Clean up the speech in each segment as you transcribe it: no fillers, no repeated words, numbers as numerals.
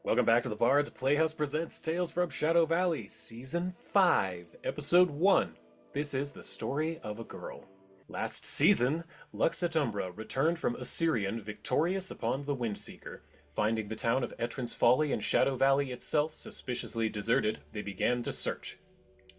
Welcome back to the Bard's Playhouse Presents Tales from Shadow Valley, Season 5, Episode 1. This is the story of a girl. Last season, Lux Et Umbra returned from Assyrian victorious upon the Windseeker. Finding the town of Etrin's Folly and Shadow Valley itself suspiciously deserted, they began to search.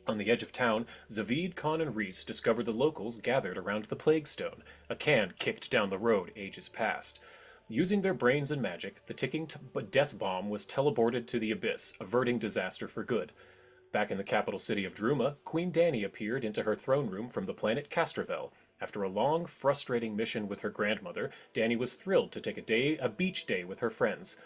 On the edge of town, Zavid, Khan, and Reese discovered the locals gathered around the Plague Stone, a can kicked down the road ages past. Using their brains and magic, the ticking death bomb was teleported to the abyss, averting disaster for good. Back in the capital city of Druma, Queen Dani appeared into her throne room from the planet Castrovel. After a long, frustrating mission with her grandmother, Dani was thrilled to take a beach day with her friends.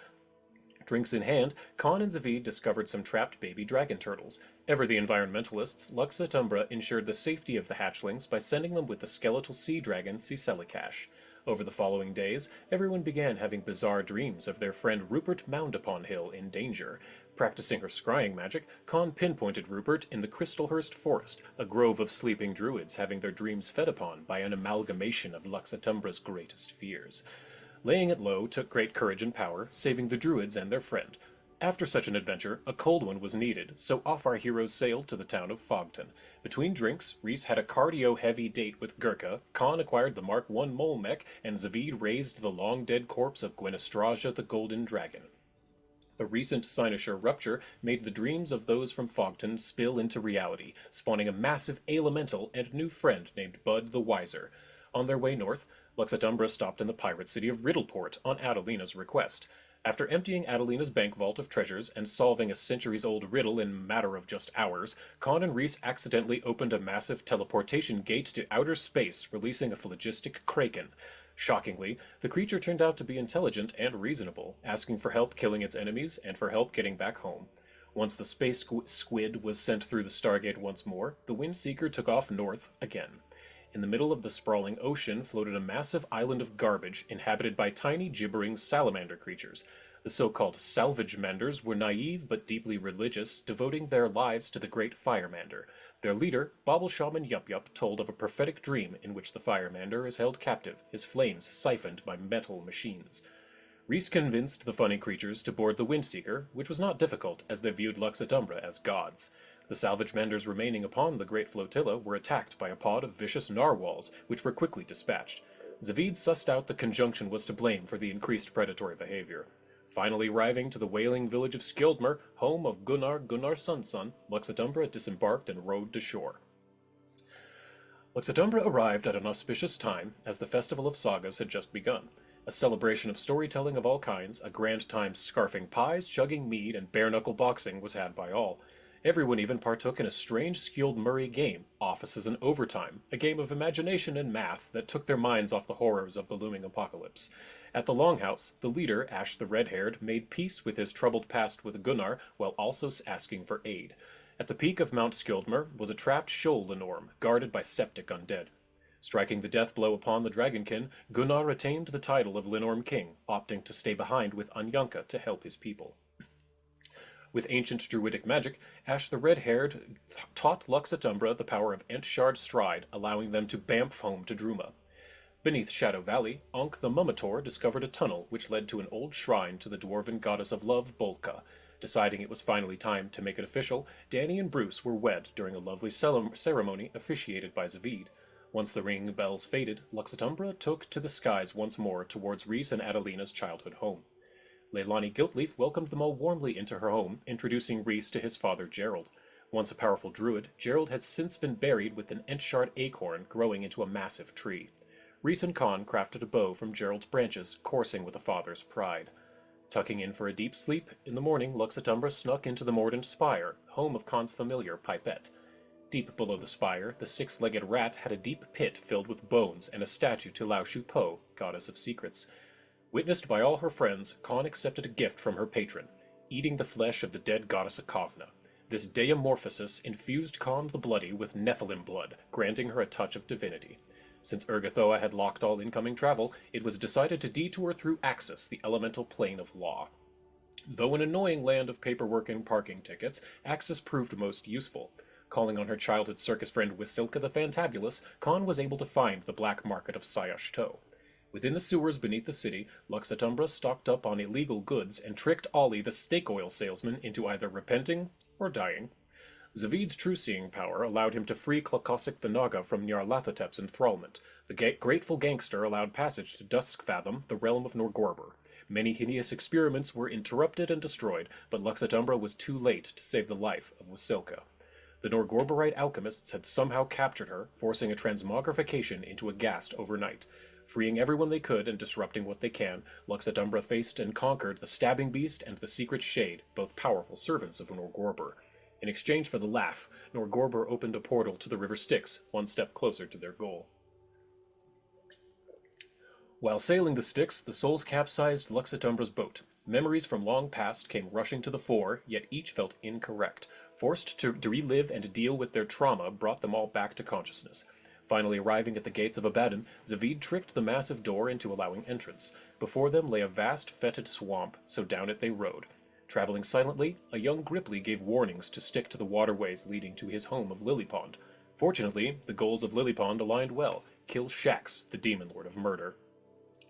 Drinks in hand, Khan and Zavid discovered some trapped baby dragon turtles. Ever the environmentalists, Lux Et Umbra ensured the safety of the hatchlings by sending them with the skeletal sea dragon Siselikash. Over the following days, everyone began having bizarre dreams of their friend Rupert Moundupon Hill in danger. Practicing her scrying magic, Khan pinpointed Rupert in the Crystalhurst Forest, a grove of sleeping druids having their dreams fed upon by an amalgamation of Lux Et Umbra's greatest fears. Laying it low took great courage and power, saving the druids and their friend. After such an adventure, a cold one was needed, so off our heroes sailed to the town of Fogton. Between drinks, Reese had a cardio-heavy date with Gurkha, Khan acquired the Mark I mole mech, and Zavid raised the long-dead corpse of Gwenestraja the Golden Dragon. The recent cynosure rupture made the dreams of those from Fogton spill into reality, spawning a massive elemental and new friend named Bud the Wiser. On their way north, Lux Et Umbra stopped in the pirate city of Riddleport on Adelina's request. After emptying Adelina's bank vault of treasures and solving a centuries-old riddle in a matter of just hours, Khan and Reese accidentally opened a massive teleportation gate to outer space, releasing a phlogistic kraken. Shockingly, the creature turned out to be intelligent and reasonable, asking for help killing its enemies and for help getting back home. Once the space squid was sent through the Stargate once more, the Windseeker took off north again. In the middle of the sprawling ocean floated a massive island of garbage inhabited by tiny gibbering salamander creatures. The so-called salvagemanders were naive but deeply religious, devoting their lives to the great firemander. Their leader, Bobble Shaman Yup Yup, told of a prophetic dream in which the firemander is held captive, his flames siphoned by metal machines. Reese convinced the funny creatures to board the Windseeker, which was not difficult as they viewed Lux Et Umbra as gods. The salvagemanders remaining upon the great flotilla were attacked by a pod of vicious narwhals, which were quickly dispatched. Zavid sussed out the conjunction was to blame for the increased predatory behavior. Finally arriving to the whaling village of Skildmer, home of Gunnar Gunnarsson, Lux Et Umbra disembarked and rowed to shore. Lux Et Umbra arrived at an auspicious time, as the Festival of Sagas had just begun. A celebration of storytelling of all kinds, a grand time scarfing pies, chugging mead, and bare-knuckle boxing was had by all. Everyone even partook in a strange skilled Murray game, Offices and Overtime, a game of imagination and math that took their minds off the horrors of the looming apocalypse. At the Longhouse, the leader, Ash the Red-Haired, made peace with his troubled past with Gunnar while also asking for aid. At the peak of Mount Skildmer was a trapped shoal Lenorm, guarded by septic undead. Striking the death blow upon the Dragonkin, Gunnar retained the title of Lenorm King, opting to stay behind with Anyanka to help his people. With ancient druidic magic, Ash the Red-Haired taught Lux Et Umbra the power of Entshard Stride, allowing them to bamf home to Druma. Beneath Shadow Valley, Ankh the Mummator discovered a tunnel which led to an old shrine to the dwarven goddess of love, Bolka. Deciding it was finally time to make it official, Dani and Bruce were wed during a lovely ceremony officiated by Zavid. Once the ringing bells faded, Lux Et Umbra took to the skies once more towards Reese and Adelina's childhood home. Leilani Giltleaf welcomed them all warmly into her home, introducing Reese to his father Gerald. Once a powerful druid, Gerald had since been buried with an Entshard acorn growing into a massive tree. Reese and Khan crafted a bow from Gerald's branches, coursing with a father's pride. Tucking in for a deep sleep, in the morning Lux Et Umbra snuck into the Mordant Spire, home of Khan's familiar Pipette. Deep below the spire, the six-legged rat had a deep pit filled with bones and a statue to Lao Shu Po, goddess of secrets. Witnessed by all her friends, Khan accepted a gift from her patron, eating the flesh of the dead goddess Akovna. This deomorphosis infused Khan the Bloody with Nephilim blood, granting her a touch of divinity. Since Urgathoa had locked all incoming travel, it was decided to detour through Axis, the elemental plane of law. Though an annoying land of paperwork and parking tickets, Axis proved most useful. Calling on her childhood circus friend Wasilka the Fantabulous, Khan was able to find the black market of Sayashto. Within the sewers beneath the city, Lux Et Umbra stocked up on illegal goods and tricked Ollie the snake oil salesman into either repenting or dying. Zavid's true-seeing power allowed him to free Klakosik the Naga from Nyarlathotep's enthrallment. The grateful gangster allowed passage to Duskfathom, the realm of Norgorber. Many hideous experiments were interrupted and destroyed, but Lux Et Umbra was too late to save the life of Wasilka. The Norgorberite alchemists had somehow captured her, forcing a transmogrification into a ghast overnight. Freeing everyone they could and disrupting what they can, Lux Et Umbra faced and conquered the Stabbing Beast and the Secret Shade, both powerful servants of Norgorber. In exchange for the laugh, Norgorber opened a portal to the River Styx, one step closer to their goal. While sailing the Styx, the souls capsized Lux Et Umbra's boat. Memories from long past came rushing to the fore, yet each felt incorrect. Forced to relive and deal with their trauma brought them all back to consciousness. Finally arriving at the gates of Abaddon, Zavid tricked the massive door into allowing entrance. Before them lay a vast, fetid swamp, so down it they rode. Traveling silently, a young Gripply gave warnings to stick to the waterways leading to his home of Lilypond. Fortunately, the goals of Lilypond aligned well: kill Shax, the demon lord of murder.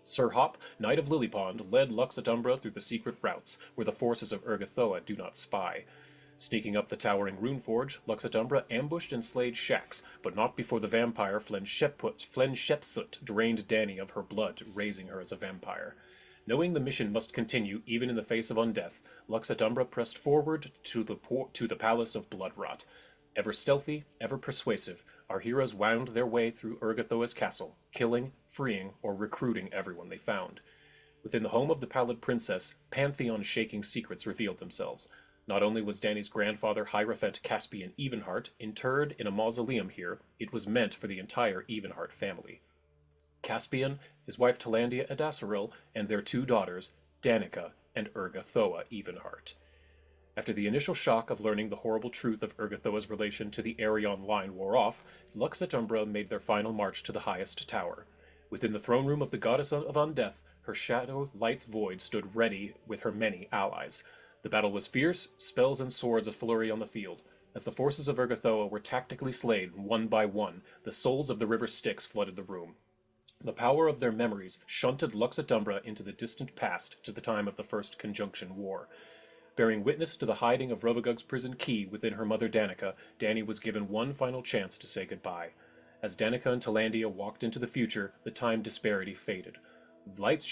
Sir Hop, Knight of Lilypond, led Lux Et Umbra through the secret routes, where the forces of Urgathoa do not spy. Sneaking up the towering Runeforge, Lux Et Umbra ambushed and slayed Shax, but not before the vampire Flenshepsut drained Dany of her blood, raising her as a vampire. Knowing the mission must continue even in the face of undeath, Lux Et Umbra pressed forward to the Palace of Bloodrot. Ever stealthy, ever persuasive, our heroes wound their way through Urgathoa's castle, killing, freeing, or recruiting everyone they found. Within the home of the Pallid Princess, Pantheon-shaking secrets revealed themselves. Not only was Dany's grandfather Hierophant Caspian Evenheart interred in a mausoleum here, it was meant for the entire Evenheart family. Caspian, his wife Talandia Edasaril, and their two daughters, Danica and Urgathoa Evenheart. After the initial shock of learning the horrible truth of Urgathoa's relation to the Arion line wore off, Lux Et Umbra made their final march to the highest tower. Within the throne room of the goddess of undeath, her shadow Light's Void stood ready with her many allies. The battle was fierce, spells and swords a flurry on the field. As the forces of Urgathoa were tactically slain one by one, the souls of the River Styx flooded the room. The power of their memories shunted Lux Et Umbra into the distant past to the time of the First Conjunction War. Bearing witness to the hiding of Rovagug's prison key within her mother Danica, Dany was given one final chance to say goodbye. As Danica and Talandia walked into the future, the time disparity faded. Light's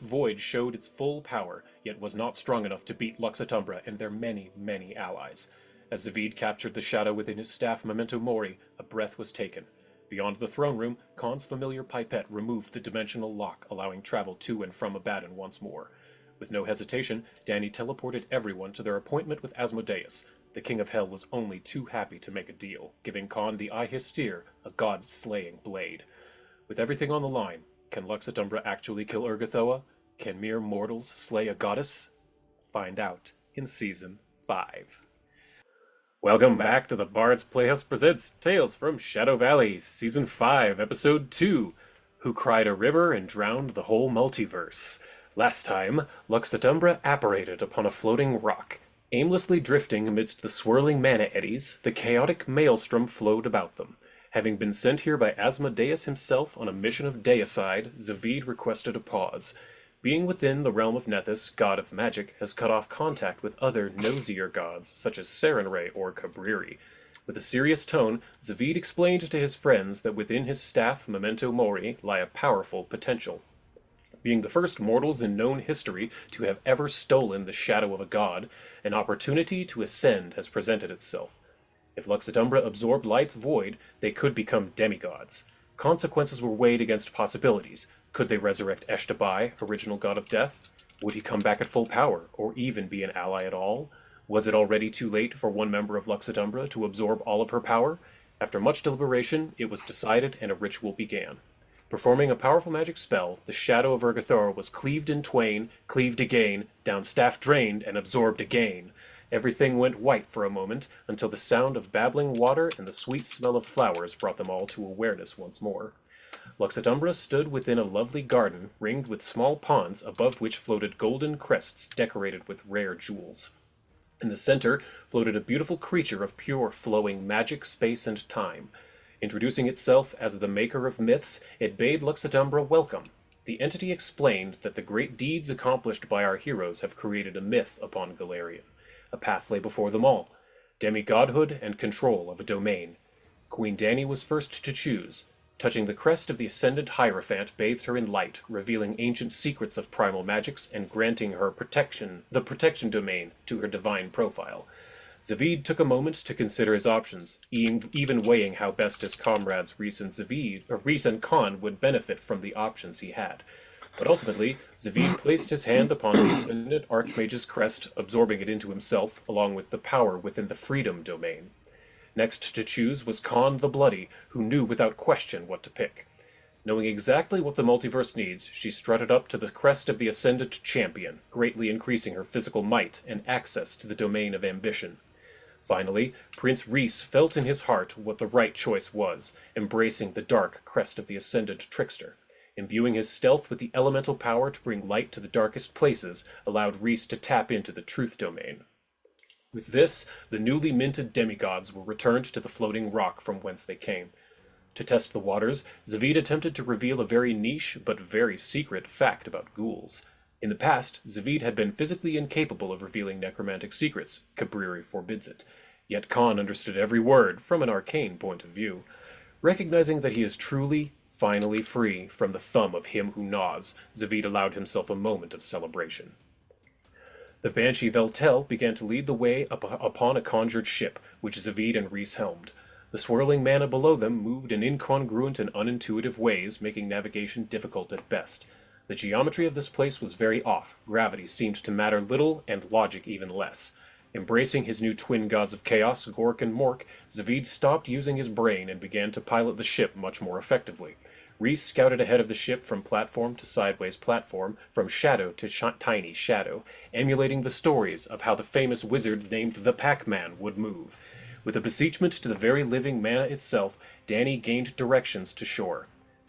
Void showed its full power, yet was not strong enough to beat Lux Et Umbra and their many, many allies. As Zavid captured the shadow within his staff Memento Mori, a breath was taken. Beyond the throne room, Khan's familiar pipette removed the dimensional lock, allowing travel to and from Abaddon once more. With no hesitation, Dany teleported everyone to their appointment with Asmodeus. The King of Hell was only too happy to make a deal, giving Khan the Eye-Hystere, a god-slaying blade. With everything on the line, can Lux Et Umbra actually kill Urgathoa? Can mere mortals slay a goddess? Find out in Season 5. Welcome back to the Bard's Playhouse Presents Tales from Shadow Valley, Season 5, Episode 2, Who Cried a River and Drowned the Whole Multiverse. Last time, Lux Et Umbra apparated upon a floating rock. Aimlessly drifting amidst the swirling mana eddies, the chaotic maelstrom flowed about them. Having been sent here by Asmodeus himself on a mission of deicide, Zavid requested a pause. Being within the realm of Nethys, god of magic, has cut off contact with other nosier gods, such as Sarenrae or Cabriri. With a serious tone, Zavid explained to his friends that within his staff Memento Mori lie a powerful potential. Being the first mortals in known history to have ever stolen the shadow of a god, an opportunity to ascend has presented itself. If Lux Et Umbra absorbed Light's Void, they could become demigods. Consequences were weighed against possibilities. Could they resurrect Eshtabai, original god of death? Would he come back at full power, or even be an ally at all? Was it already too late for one member of Lux Et Umbra to absorb all of her power? After much deliberation, it was decided and a ritual began. Performing a powerful magic spell, the shadow of Urgathoa was cleaved in twain, cleaved again, down staff drained, and absorbed again. Everything went white for a moment, until the sound of babbling water and the sweet smell of flowers brought them all to awareness once more. Lux Et Umbra stood within a lovely garden, ringed with small ponds, above which floated golden crests decorated with rare jewels. In the center floated a beautiful creature of pure, flowing magic, space, and time. Introducing itself as the maker of myths, it bade Lux Et Umbra welcome. The entity explained that the great deeds accomplished by our heroes have created a myth upon Galarian. A path lay before them all, demigodhood and control of a domain. Queen Dany was first to choose. Touching the crest of the ascendant Hierophant bathed her in light, revealing ancient secrets of primal magics and granting her the protection domain to her divine profile. Zavid took a moment to consider his options, even weighing how best his comrades Rhys and Khan would benefit from the options he had. But ultimately, Zavid placed his hand upon the ascendant Archmage's crest, absorbing it into himself, along with the power within the Freedom domain. Next to choose was Khan the Bloody, who knew without question what to pick. Knowing exactly what the multiverse needs, she strutted up to the crest of the Ascendant Champion, greatly increasing her physical might and access to the domain of ambition. Finally, Prince Rhys felt in his heart what the right choice was, embracing the dark crest of the Ascendant Trickster. Imbuing his stealth with the elemental power to bring light to the darkest places allowed Rhys to tap into the truth domain. With this, the newly minted demigods were returned to the floating rock from whence they came. To test the waters, Zavid attempted to reveal a very niche but very secret fact about ghouls. In the past, Zavid had been physically incapable of revealing necromantic secrets. Cabriri forbids it. Yet Khan understood every word from an arcane point of view. Recognizing that he is truly, finally free from the thumb of him who gnaws, Zavid allowed himself a moment of celebration. The Banshee Veltel began to lead the way upon a conjured ship, which Zavid and Rhys helmed. The swirling mana below them moved in incongruent and unintuitive ways, making navigation difficult at best. The geometry of this place was very off, gravity seemed to matter little, and logic even less. Embracing his new twin gods of chaos, Gork and Mork, Zavid stopped using his brain and began to pilot the ship much more effectively. Rhys scouted ahead of the ship from platform to sideways platform, from shadow to tiny shadow, emulating the stories of how the famous wizard named the Pac-Man would move. With a beseechment to the very living mana itself, Dany gained directions to shore.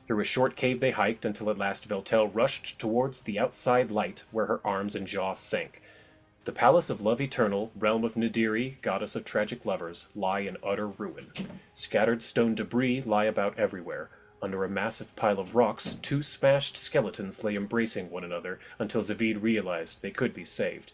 Through a short cave they hiked until at last Veltel rushed towards the outside light where her arms and jaw sank. The Palace of Love Eternal, realm of Nadiri, goddess of tragic lovers, lie in utter ruin. Scattered stone debris lie about everywhere. Under a massive pile of rocks, two smashed skeletons lay embracing one another until Zavid realized they could be saved.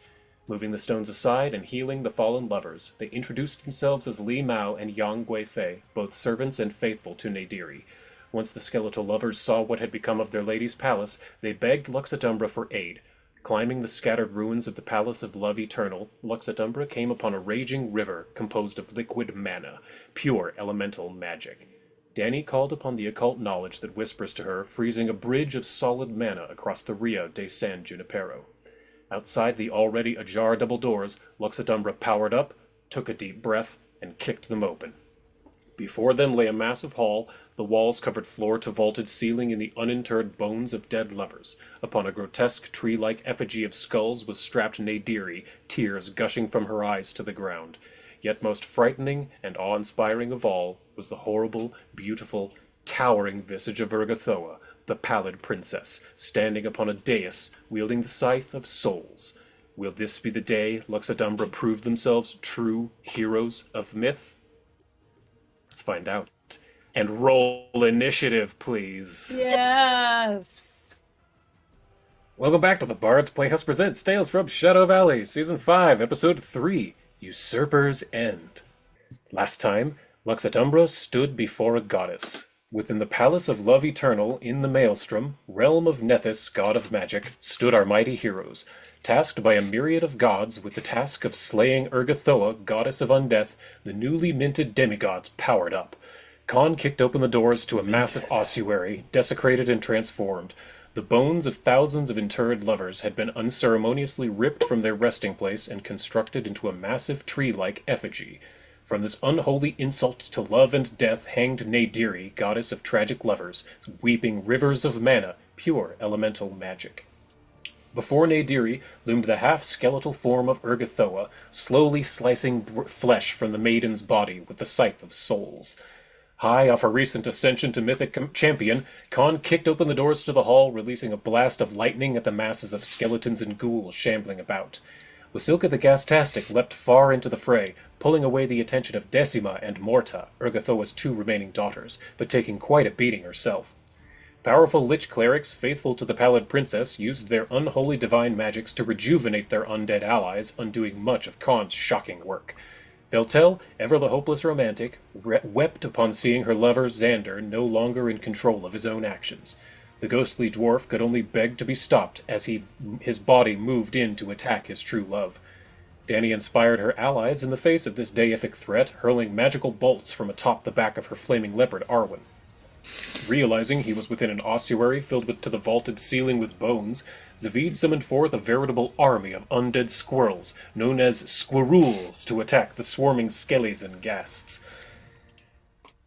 Moving the stones aside and healing the fallen lovers, they introduced themselves as Li Mao and Yang Guifei, both servants and faithful to Nadiri. Once the skeletal lovers saw what had become of their lady's palace, they begged Lux Et Umbra for aid. Climbing the scattered ruins of the Palace of Love Eternal, Lux Et Umbra came upon a raging river composed of liquid mana, pure elemental magic. Dany called upon the occult knowledge that whispers to her, freezing a bridge of solid mana across the Rio de San Junipero. Outside the already ajar double doors, Lux Et Umbra powered up, took a deep breath, and kicked them open. Before them lay a massive hall, the walls covered floor to vaulted ceiling in the uninterred bones of dead lovers. Upon a grotesque tree-like effigy of skulls was strapped Nadiri, tears gushing from her eyes to the ground. Yet most frightening and awe-inspiring of all was the horrible, beautiful, towering visage of Urgathoa, the pallid princess, standing upon a dais, wielding the scythe of souls. Will this be the day Lux Et Umbra prove themselves true heroes of myth? Let's find out. And roll initiative, please. Yes. Welcome back to the Bard's Playhouse Presents Tales from Shadow Valley, Season 5, Episode 3, Usurper's End. Last time, Lux Et Umbra stood before a goddess. Within the Palace of Love Eternal, in the Maelstrom, realm of Nethys, god of magic, stood our mighty heroes. Tasked by a myriad of gods with the task of slaying Urgathoa, goddess of undeath, the newly minted demigods powered up. Khan kicked open the doors to a massive ossuary, desecrated and transformed. The bones of thousands of interred lovers had been unceremoniously ripped from their resting place and constructed into a massive tree-like effigy. From this unholy insult to love and death hanged Nadiri, goddess of tragic lovers, weeping rivers of mana, pure elemental magic. Before Nadiri loomed the half-skeletal form of Urgathoa, slowly slicing flesh from the maiden's body with the scythe of souls. High off her recent ascension to mythic champion, Khan kicked open the doors to the hall, releasing a blast of lightning at the masses of skeletons and ghouls shambling about. Wasilka the Gastastic leapt far into the fray, pulling away the attention of Decima and Morta, Urgathoa's 2 remaining daughters, but taking quite a beating herself. Powerful lich clerics faithful to the Pallid Princess used their unholy divine magics to rejuvenate their undead allies, undoing much of Khan's shocking work. Veltel, ever the hopeless romantic, wept upon seeing her lover Xander no longer in control of his own actions. The ghostly dwarf could only beg to be stopped as his body moved in to attack his true love. Dany inspired her allies in the face of this deific threat, hurling magical bolts from atop the back of her flaming leopard Arwen. Realizing he was within an ossuary filled to the vaulted ceiling with bones, Zavid summoned forth a veritable army of undead squirrels, known as squirrels, to attack the swarming skellies and ghasts.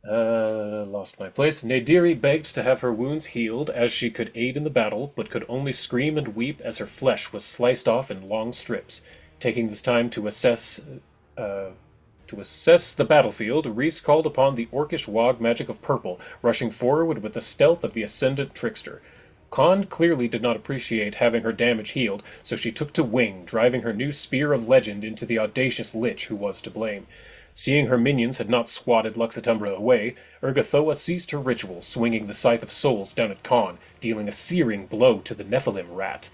Lost my place. Nadiri begged to have her wounds healed, as she could aid in the battle, but could only scream and weep as her flesh was sliced off in long strips. Taking this time to assess the battlefield, Rhys called upon the orcish wog magic of purple, rushing forward with the stealth of the ascendant trickster. Khan clearly did not appreciate having her damage healed, so she took to wing, driving her new spear of legend into the audacious lich who was to blame. Seeing her minions had not swatted Lux Et Umbra away, Urgathoa ceased her ritual, swinging the Scythe of Souls down at Khan, dealing a searing blow to the Nephilim rat.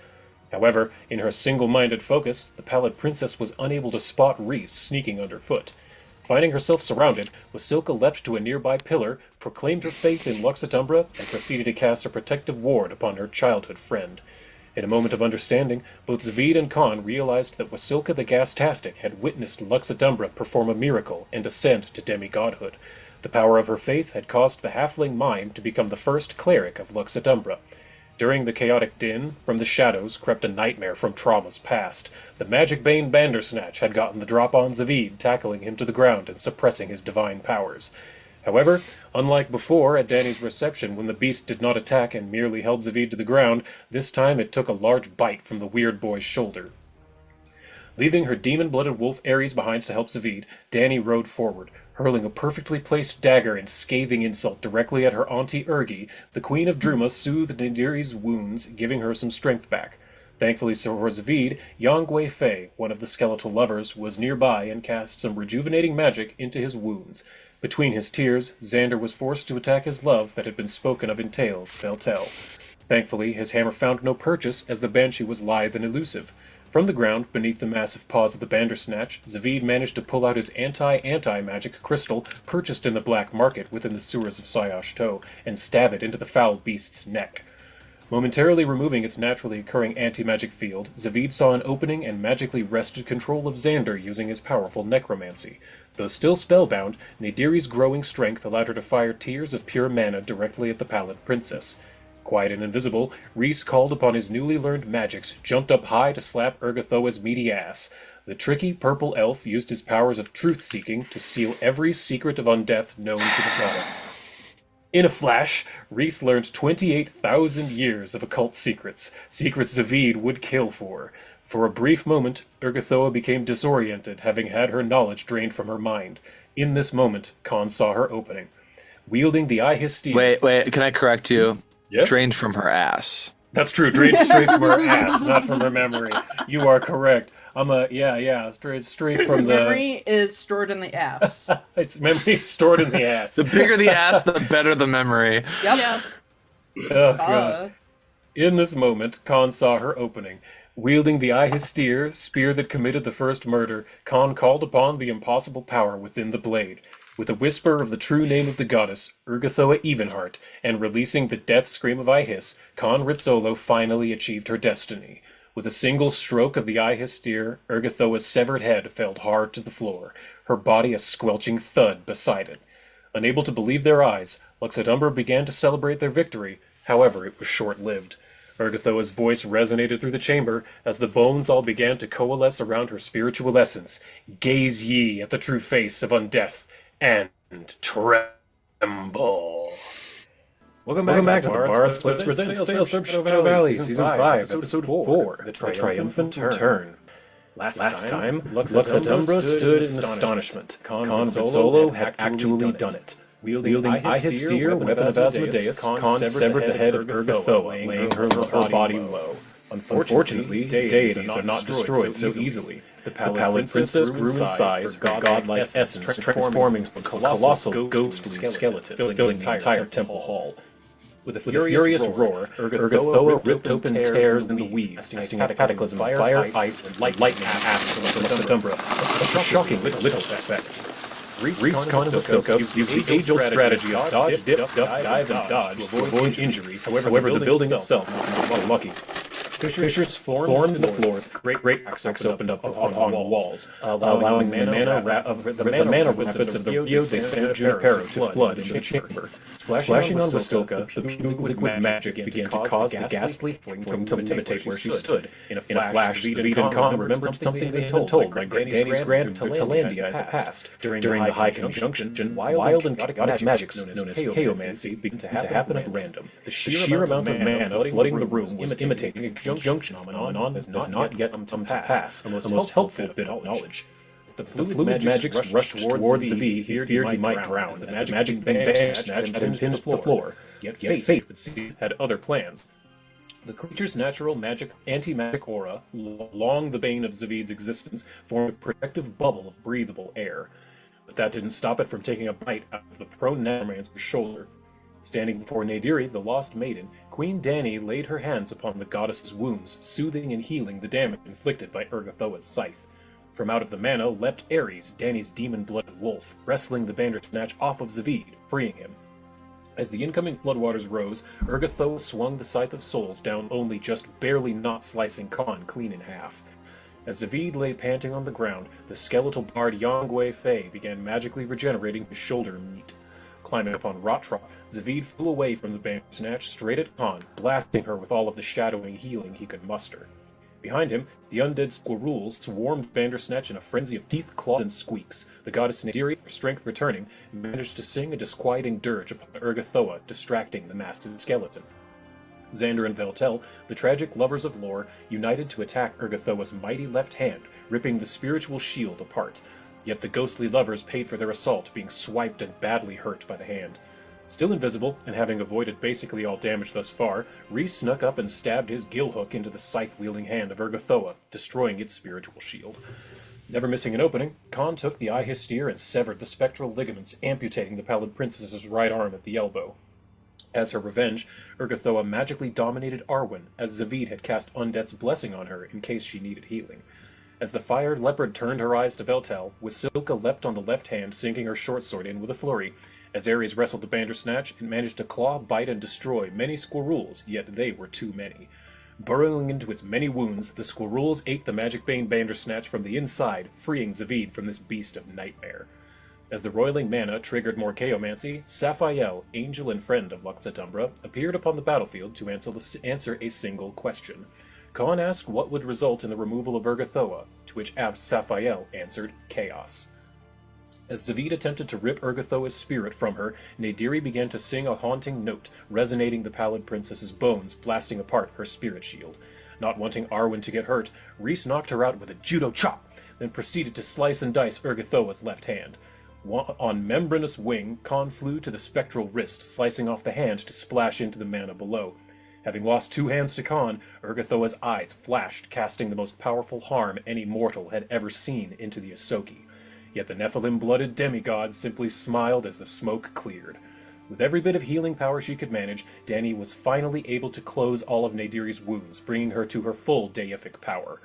However, in her single-minded focus, the Pallid Princess was unable to spot Rhys sneaking underfoot. Finding herself surrounded, Wasilka leapt to a nearby pillar, proclaimed her faith in Lux Et Umbra, and proceeded to cast a protective ward upon her childhood friend. In a moment of understanding, both Zavid and Khan realized that Wasilka the Gastastic had witnessed Lux Et Umbra perform a miracle and ascend to demigodhood. The power of her faith had caused the halfling mime to become the first cleric of Lux Et Umbra. During the chaotic din, from the shadows crept a nightmare from traumas past. The magic-bane Bandersnatch had gotten the drop on Zavid, tackling him to the ground and suppressing his divine powers. However, unlike before at Dany's reception when the beast did not attack and merely held Zavid to the ground, this time it took a large bite from the weird boy's shoulder. Leaving her demon-blooded wolf Ares behind to help Zavid, Dany rode forward. Hurling a perfectly placed dagger and scathing insult directly at her auntie Urgi, the Queen of Druma soothed Nadiri's wounds, giving her some strength back. Thankfully for Zavid, Yangwei Fei, one of the skeletal lovers, was nearby and cast some rejuvenating magic into his wounds. Between his tears, Xander was forced to attack his love that had been spoken of in tales, Veltel. Thankfully, his hammer found no purchase, as the Banshee was lithe and elusive. From the ground, beneath the massive paws of the Bandersnatch, Zavid managed to pull out his anti-magic crystal purchased in the black market within the sewers of Syosh-To, and stab it into the foul beast's neck. Momentarily removing its naturally occurring anti-magic field, Zavid saw an opening and magically wrested control of Xander using his powerful necromancy. Though still spellbound, Nadiri's growing strength allowed her to fire tears of pure mana directly at the Pallid Princess. Quiet and invisible, Rhys called upon his newly learned magics, jumped up high to slap Urgathoa's meaty ass. The tricky purple elf used his powers of truth-seeking to steal every secret of undeath known to the goddess. In a flash, Rhys learned 28,000 years of occult secrets Zavid would kill for. For a brief moment, Urgathoa became disoriented, having had her knowledge drained from her mind. In this moment, Khan saw her opening. Wielding the Eye Hysteri... Wait, can I correct you? Yes? Drained from her ass. That's true, drained straight from her ass, not from her memory. You are correct. Straight from the... Memory is stored in the ass. It's memory stored in the ass. The bigger the ass, the better the memory. Yep. Yeah. Oh, God. In this moment, Khan saw her opening. Wielding the Eye Hysteri, spear that committed the first murder, Khan called upon the impossible power within the blade. With a whisper of the true name of the goddess, Urgathoa Evenheart, and releasing the death scream of Ihis, Khan Rizzolo finally achieved her destiny. With a single stroke of the Eye Hysteri, Urgathoa's severed head fell hard to the floor, her body a squelching thud beside it. Unable to believe their eyes, Lux Et Umbra began to celebrate their victory. However, it was short-lived. Urgathoa's voice resonated through the chamber as the bones all began to coalesce around her spiritual essence. Gaze ye at the true face of undeath, and tremble. Welcome back to the Bard's presents Tales from Shadow Valley, Season 5, Episode 4, The Triumphant Return. Last time, Lux Et Umbra stood in astonishment. Khan Rizzolo had actually done it. Wielding Eye Hysteri, weapon of Asmodeus, Khan severed the head of Urgathoa, laying her body low. Unfortunately, deities are not destroyed so easily. The Pallid Princess grew in size, her godlike essence transforming into a colossal ghostly skeleton, filling the entire temple hall. With a furious roar, Urgathoa ripped open tears in the weaves, casting a cataclysm of fire, ice, and lightning from Lux Et Umbra. A shocking little effect. Reese, Con, and Silco used the age-old strategy of dodge, dip, duck, dive, and dodge to avoid injury. However, the building itself was unlucky. Fissures formed in the floors, great cracks opened up on the walls, allowing the mana rapids of the Rio de San Junipero to flood into the chamber. Splashing on Wastilka, the pure liquid magic began to cause the ghastly flame to imitate where she stood. In a flash, David and Con remembered something they had been told by Danny's grand Talandia in the past. During the High Conjunction, wild and chaotic magic known as chaomancy began to happen at random. The sheer amount of mana flooding the room was imitating a conjunction phenomenon has not yet come to pass, a most helpful bit of knowledge. The fluid magics rushed towards Zavid, he feared he might drown, as the magic bang snatched and pinned the floor. Yet fate, would seem, had other plans. The creature's natural anti-magic aura, along the bane of Zavid's existence, formed a protective bubble of breathable air. But that didn't stop it from taking a bite out of the prone necromancer's shoulder. Standing before Nadiri, the lost maiden, Queen Dani laid her hands upon the goddess's wounds, soothing and healing the damage inflicted by Urgathoa's scythe. From out of the mana leapt Ares, Dani's demon-blooded wolf, wrestling the Bandersnatch off of Zavid, freeing him. As the incoming floodwaters rose, Urgathoa swung the Scythe of Souls down only just barely not slicing Con clean in half. As Zavid lay panting on the ground, the skeletal bard Yongwei Fei began magically regenerating his shoulder meat. Climbing upon Rotrop, Zavid flew away from the Bandersnatch straight at Con, blasting her with all of the shadowing healing he could muster. Behind him, the undead squirrels swarmed Bandersnatch in a frenzy of teeth, claws, and squeaks. The goddess Nadiri, her strength returning, managed to sing a disquieting dirge upon Urgathoa, distracting the massive skeleton. Xander and Veltel, the tragic lovers of lore, united to attack Urgathoa's mighty left hand, ripping the spiritual shield apart. Yet the ghostly lovers paid for their assault, being swiped and badly hurt by the hand. Still invisible, and having avoided basically all damage thus far, Reese snuck up and stabbed his gill hook into the scythe-wielding hand of Urgathoa, destroying its spiritual shield. Never missing an opening, Con took the eye hystere and severed the spectral ligaments, amputating the Pallid Princess's right arm at the elbow. As her revenge, Urgathoa magically dominated Arwen, as Zavid had cast Undeath's blessing on her in case she needed healing. As the fire leopard turned her eyes to Veltel, Wasilka leapt on the left hand, sinking her short sword in with a flurry. As Ares wrestled the Bandersnatch, it managed to claw, bite, and destroy many squirrels, yet they were too many. Burrowing into its many wounds, the squirrels ate the magic bane Bandersnatch from the inside, freeing Zavid from this beast of nightmare. As the roiling mana triggered more chaomancy, Saphael, angel and friend of Lux Et Umbra, appeared upon the battlefield to answer a single question. Con asked what would result in the removal of Urgathoa, to which Saphael answered chaos. As Zavid attempted to rip Urgathoa's spirit from her, Nadiri began to sing a haunting note, resonating the Pallid Princess's bones, blasting apart her spirit shield. Not wanting Arwen to get hurt, Reese knocked her out with a judo chop, then proceeded to slice and dice Urgathoa's left hand. On membranous wing, Con flew to the spectral wrist, slicing off the hand to splash into the mana below. Having lost two hands to Con, Urgathoa's eyes flashed, casting the most powerful harm any mortal had ever seen into the Ahsoki. Yet the Nephilim-blooded demigod simply smiled as the smoke cleared. With every bit of healing power she could manage, Dani was finally able to close all of Nadiri's wounds, bringing her to her full deific power.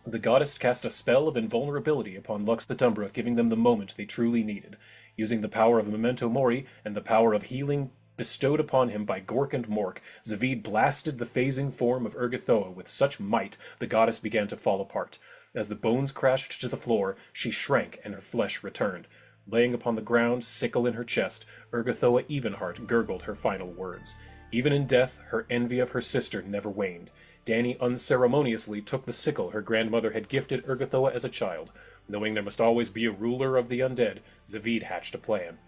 The goddess cast a spell of invulnerability upon Lux Et Umbra, giving them the moment they truly needed. Using the power of Memento Mori and the power of healing bestowed upon him by Gork and Mork, Zavid blasted the phasing form of Urgathoa with such might the goddess began to fall apart. As the bones crashed to the floor, she shrank and her flesh returned. Laying upon the ground, sickle in her chest, Urgathoa Evenheart gurgled her final words. Even in death, her envy of her sister never waned. Dani unceremoniously took the sickle her grandmother had gifted Urgathoa as a child. Knowing there must always be a ruler of the undead, Zavid hatched a plan.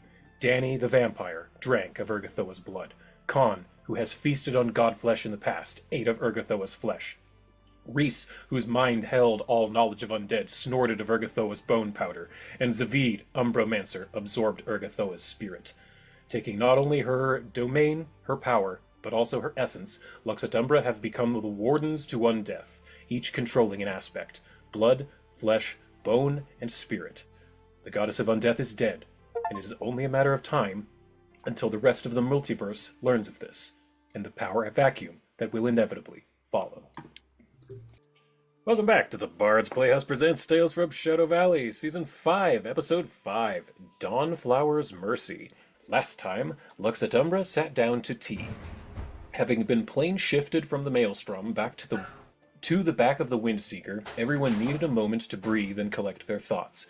Dani, the vampire, drank of Urgathoa's blood. Con, who has feasted on godflesh in the past, ate of Urgathoa's flesh. Reese, whose mind held all knowledge of undead, snorted of Urgathoa's bone powder, and Zavid, Umbromancer, absorbed Urgathoa's spirit. Taking not only her domain, her power, but also her essence, Lux Et Umbra have become the wardens to undeath, each controlling an aspect: blood, flesh, bone, and spirit. The goddess of undeath is dead, and it is only a matter of time until the rest of the multiverse learns of this, and the power vacuum that will inevitably follow. Welcome back to the Bard's Playhouse Presents Tales from Shadow Valley, Season 5, Episode 5, Dawnflower's Mercy. Last time, Lux Et Umbra sat down to tea. Having been plane shifted from the Maelstrom back to the back of the Windseeker, everyone needed a moment to breathe and collect their thoughts.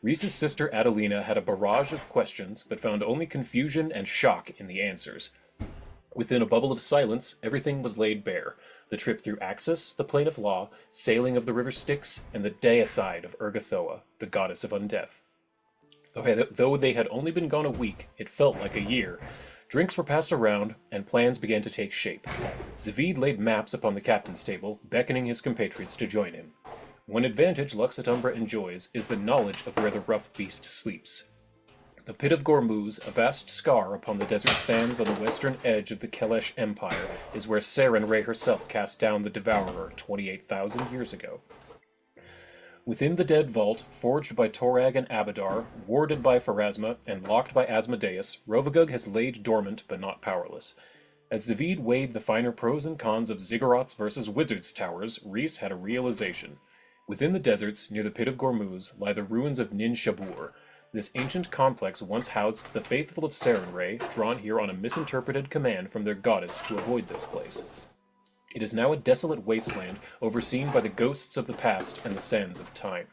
Reese's sister Adelina had a barrage of questions, but found only confusion and shock in the answers. Within a bubble of silence, everything was laid bare. The trip through Axis, the Plane of Law, sailing of the River Styx, and the deicide of Urgathoa, the goddess of undeath. Though they had only been gone a week, it felt like a year. Drinks were passed around, and plans began to take shape. Zavid laid maps upon the captain's table, beckoning his compatriots to join him. One advantage Lux Et Umbra enjoys is the knowledge of where the rough beast sleeps. The Pit of Gormuz, a vast scar upon the desert sands on the western edge of the Kelesh Empire, is where Sarenrae herself cast down the Devourer 28,000 years ago. Within the Dead Vault, forged by Torag and Abadar, warded by Pharasma, and locked by Asmodeus, Rovagug has laid dormant but not powerless. As Zavid weighed the finer pros and cons of Ziggurats versus Wizards Towers, Reese had a realization. Within the deserts, near the Pit of Gormuz, lie the ruins of Nin Shabur. This ancient complex once housed the faithful of Sarenrae, drawn here on a misinterpreted command from their goddess to avoid this place. It is now a desolate wasteland, overseen by the ghosts of the past and the sands of time.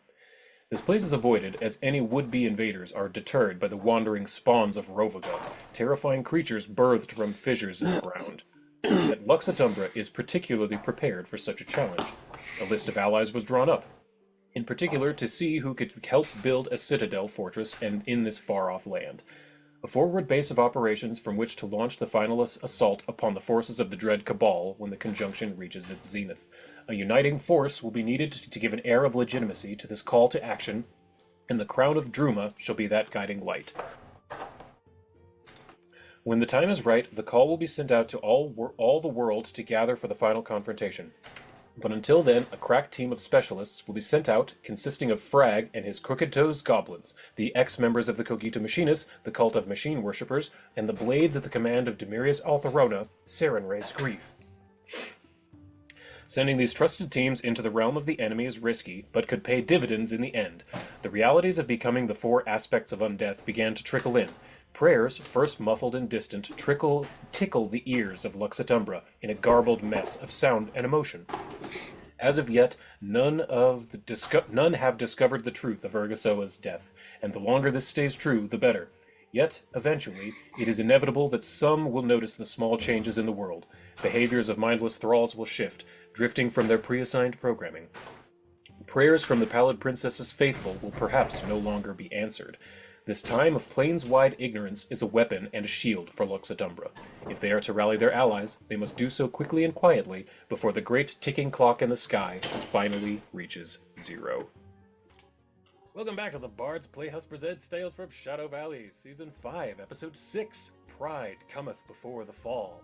This place is avoided, as any would-be invaders are deterred by the wandering spawns of Rovagug, terrifying creatures birthed from fissures in the ground. Yet Lux Et Umbra is particularly prepared for such a challenge. A list of allies was drawn up, in particular to see who could help build a citadel fortress and in this far-off land. A forward base of operations from which to launch the final assault upon the forces of the dread Cabal when the conjunction reaches its zenith. A uniting force will be needed to give an air of legitimacy to this call to action, and the crown of Druma shall be that guiding light. When the time is right, the call will be sent out to all the world to gather for the final confrontation. But until then, a crack team of specialists will be sent out, consisting of Frag and his Crooked Toes goblins, the ex-members of the Cogito Machinus, the cult of machine worshippers, and the blades at the command of Demirius Altherona, Sarenrae's grief. Sending these trusted teams into the realm of the enemy is risky, but could pay dividends in the end. The realities of becoming the four aspects of undeath began to trickle in. Prayers, first muffled and distant, tickle the ears of Lux Et Umbra in a garbled mess of sound and emotion. As of yet, none have discovered the truth of Urgathoa's death, and the longer this stays true, the better. Yet, eventually, it is inevitable that some will notice the small changes in the world. Behaviors of mindless thralls will shift, drifting from their pre-assigned programming. Prayers from the Pallid Princess's faithful will perhaps no longer be answered. This time of plains-wide ignorance is a weapon and a shield for Lux Et Umbra. If they are to rally their allies, they must do so quickly and quietly before the great ticking clock in the sky finally reaches zero. Welcome back to the Bard's Playhouse Presents Tales from Shadow Valley, Season 5, Episode 6, Pride Cometh Before the Fall.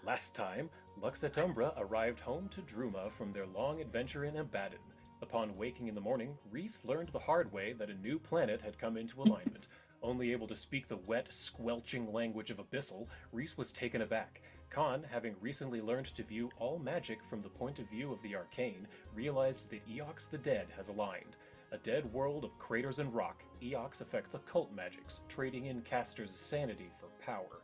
Last time, Lux Et Umbra arrived home to Druma from their long adventure in Abaddon. Upon waking in the morning, Reese learned the hard way that a new planet had come into alignment. Only able to speak the wet, squelching language of Abyssal, Reese was taken aback. Khan, having recently learned to view all magic from the point of view of the arcane, realized that Eox the Dead has aligned. A dead world of craters and rock, Eox affects occult magics, trading in casters' sanity for power.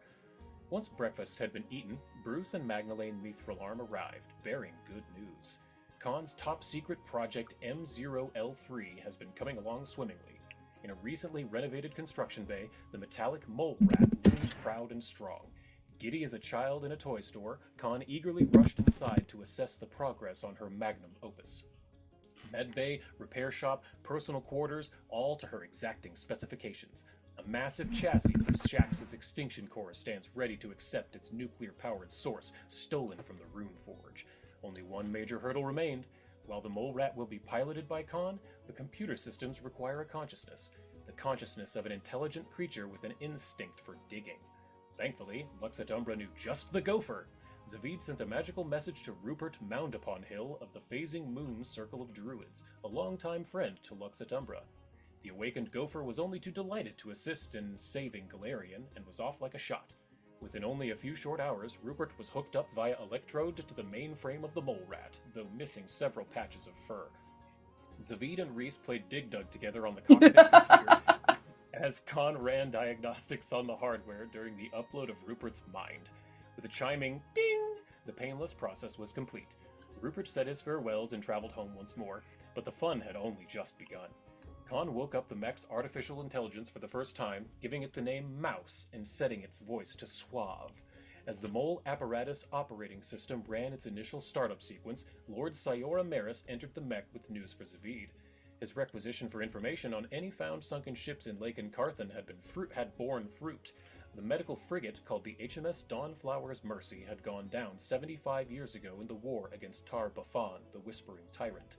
Once breakfast had been eaten, Bruce and Magdalene Mithralarm arrived, bearing good news. Khan's top-secret project M0L3 has been coming along swimmingly. In a recently renovated construction bay, the metallic mole rat loomed proud and strong. Giddy as a child in a toy store, Khan eagerly rushed inside to assess the progress on her magnum opus. Medbay, repair shop, personal quarters, all to her exacting specifications. A massive chassis for Shax's extinction core stands ready to accept its nuclear-powered source, stolen from the Rune Forge. Only one major hurdle remained. While the mole rat will be piloted by Khan, the computer systems require a consciousness. The consciousness of an intelligent creature with an instinct for digging. Thankfully, Lux Et Umbra knew just the gopher. Zavid sent a magical message to Rupert Mound Upon Hill of the Phasing Moon Circle of Druids, a longtime friend to Lux Et Umbra. The awakened gopher was only too delighted to assist in saving Galarian and was off like a shot. Within only a few short hours, Rupert was hooked up via electrode to the main frame of the mole rat, though missing several patches of fur. Zavid and Reese played Dig Dug together on the cockpit computer as Khan ran diagnostics on the hardware during the upload of Rupert's mind. With a chiming ding, the painless process was complete. Rupert said his farewells and traveled home once more, but the fun had only just begun. Khan woke up the mech's artificial intelligence for the first time, giving it the name Mouse and setting its voice to suave. As the mole apparatus operating system ran its initial startup sequence, Lord Sayora Maris entered the mech with news for Zavid. His requisition for information on any found sunken ships in Lake Carthan had borne fruit. The medical frigate called the HMS Dawnflower's Mercy had gone down 75 years ago in the war against Tar Bafan, the Whispering Tyrant.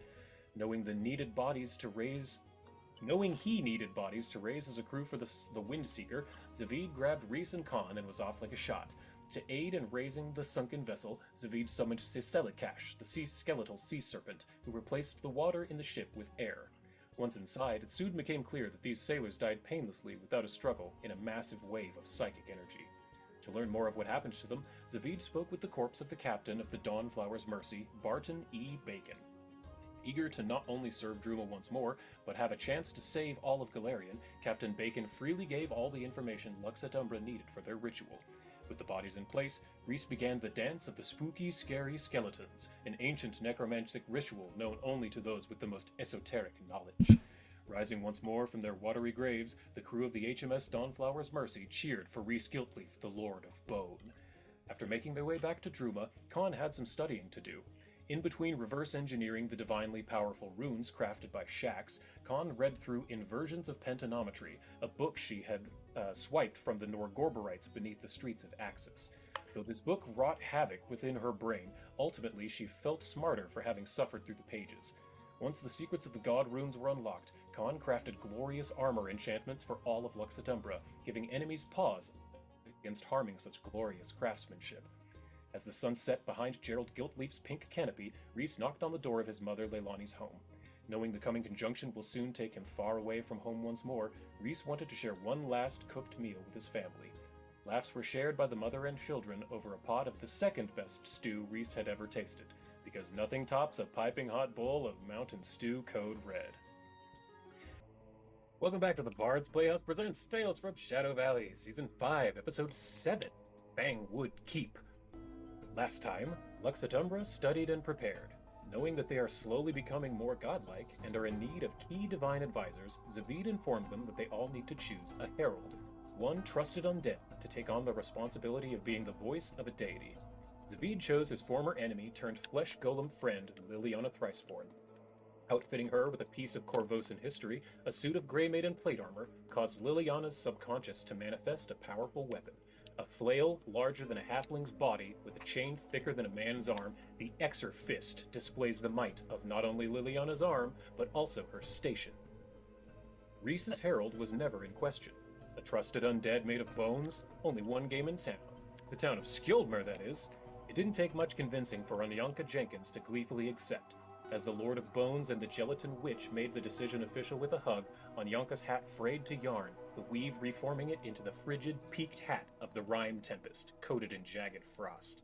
Knowing he needed bodies to raise as a crew for the Windseeker, Zavid grabbed Reese and Khan and was off like a shot. To aid in raising the sunken vessel, Zavid summoned Siselikash, the skeletal sea serpent, who replaced the water in the ship with air. Once inside, it soon became clear that these sailors died painlessly without a struggle in a massive wave of psychic energy. To learn more of what happened to them, Zavid spoke with the corpse of the captain of the Dawnflower's Mercy, Barton E. Bacon. Eager to not only serve Druma once more, but have a chance to save all of Galarian, Captain Bacon freely gave all the information Lux Et Umbra needed for their ritual. With the bodies in place, Reese began the Dance of the Spooky, Scary Skeletons, an ancient necromantic ritual known only to those with the most esoteric knowledge. Rising once more from their watery graves, the crew of the HMS Dawnflower's Mercy cheered for Reese Giltleaf, the Lord of Bone. After making their way back to Druma, Khan had some studying to do. In between reverse engineering the divinely powerful runes crafted by Shax, Khan read through Inversions of Pentanometry, a book she had swiped from the Norgorberites beneath the streets of Axis. Though this book wrought havoc within her brain, ultimately she felt smarter for having suffered through the pages. Once the secrets of the god runes were unlocked, Khan crafted glorious armor enchantments for all of Lux Et Umbra, giving enemies pause against harming such glorious craftsmanship. As the sun set behind Gerald Giltleaf's pink canopy, Reese knocked on the door of his mother Leilani's home. Knowing the coming conjunction will soon take him far away from home once more, Reese wanted to share one last cooked meal with his family. Laughs were shared by the mother and children over a pot of the second best stew Reese had ever tasted, because nothing tops a piping hot bowl of Mountain Stew Code Red. Welcome back to the Bard's Playhouse presents Tales from Shadow Valley, Season 5, Episode 7, Bangwood Keep. Last time, Lux Et Umbra studied and prepared. Knowing that they are slowly becoming more godlike and are in need of key divine advisors, Zavid informed them that they all need to choose a herald, one trusted undead, to take on the responsibility of being the voice of a deity. Zavid chose his former enemy turned flesh golem friend, Liliana Thriceborn. Outfitting her with a piece of Corvosan history, a suit of Grey Maiden plate armor caused Liliana's subconscious to manifest a powerful weapon. A flail larger than a halfling's body with a chain thicker than a man's arm, the Exer Fist displays the might of not only Liliana's arm, but also her station. Reese's herald was never in question. A trusted undead made of bones, only one game in town. The town of Skildmer, that is. It didn't take much convincing for Anyanka Jenkins to gleefully accept. As the Lord of Bones and the Gelatin Witch made the decision official with a hug, Anyanka's hat frayed to yarn, the weave reforming it into the frigid, peaked hat of the Rime Tempest, coated in jagged frost.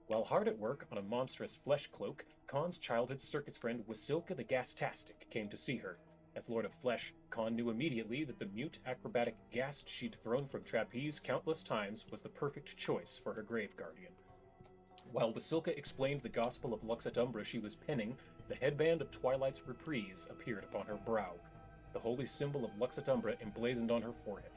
While hard at work on a monstrous flesh cloak, Khan's childhood circus friend Wasilka the Gastastic came to see her. As Lord of Flesh, Khan knew immediately that the mute acrobatic ghast she'd thrown from trapeze countless times was the perfect choice for her grave guardian. While Wasilka explained the gospel of Lux Et Umbra she was penning, the headband of Twilight's reprise appeared upon her brow, the holy symbol of Lux Et Umbra emblazoned on her forehead.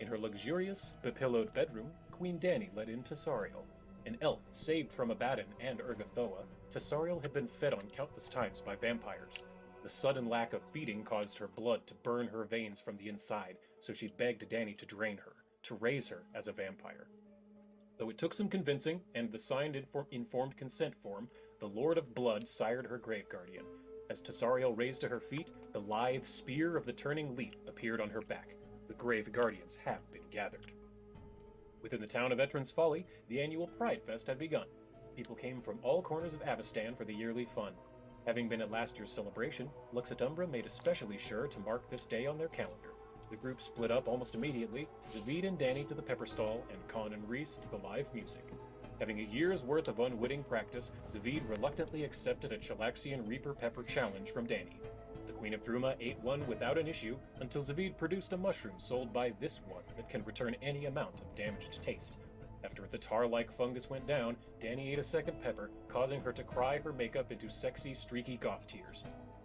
In her luxurious, bepillowed bedroom, Queen Dany led in Tessariel. An elf saved from Abaddon and Urgathoa, Tessariel had been fed on countless times by vampires. The sudden lack of feeding caused her blood to burn her veins from the inside, so she begged Dany to drain her, to raise her as a vampire. Though it took some convincing, and the signed informed consent form, the Lord of Blood sired her grave guardian. As Tessariel raised to her feet, the lithe spear of the turning leaf appeared on her back. The grave guardians have been gathered. Within the town of Etrin's Folly, the annual Pride Fest had begun. People came from all corners of Avestan for the yearly fun. Having been at last year's celebration, Lux Et Umbra made especially sure to mark this day on their calendar. The group split up almost immediately, Zavid and Danny to the pepper stall, and Con and Reese to the live music. Having a year's worth of unwitting practice, Zavid reluctantly accepted a Chalaxian Reaper Pepper challenge from Danny. The Queen of Druma ate one without an issue until Zavid produced a mushroom sold by this one that can return any amount of damaged taste. After the tar-like fungus went down, Danny ate a second pepper, causing her to cry her makeup into sexy, streaky goth tears.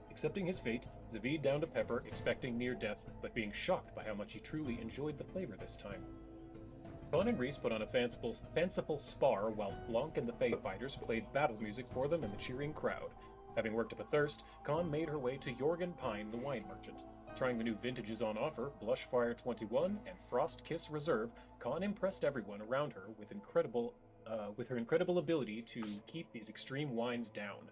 Accepting his fate, Zavid downed a pepper, expecting near death, but being shocked by how much he truly enjoyed the flavor this time. Con and Reese put on a fanciful spar while Blanc and the Fae-Fighters played battle music for them and the cheering crowd. Having worked up a thirst, Con made her way to Jorgen Pine, the wine merchant. Trying the new vintages on offer, Blushfire 21 and Frost Kiss Reserve, Con impressed everyone around her with her incredible ability to keep these extreme wines down.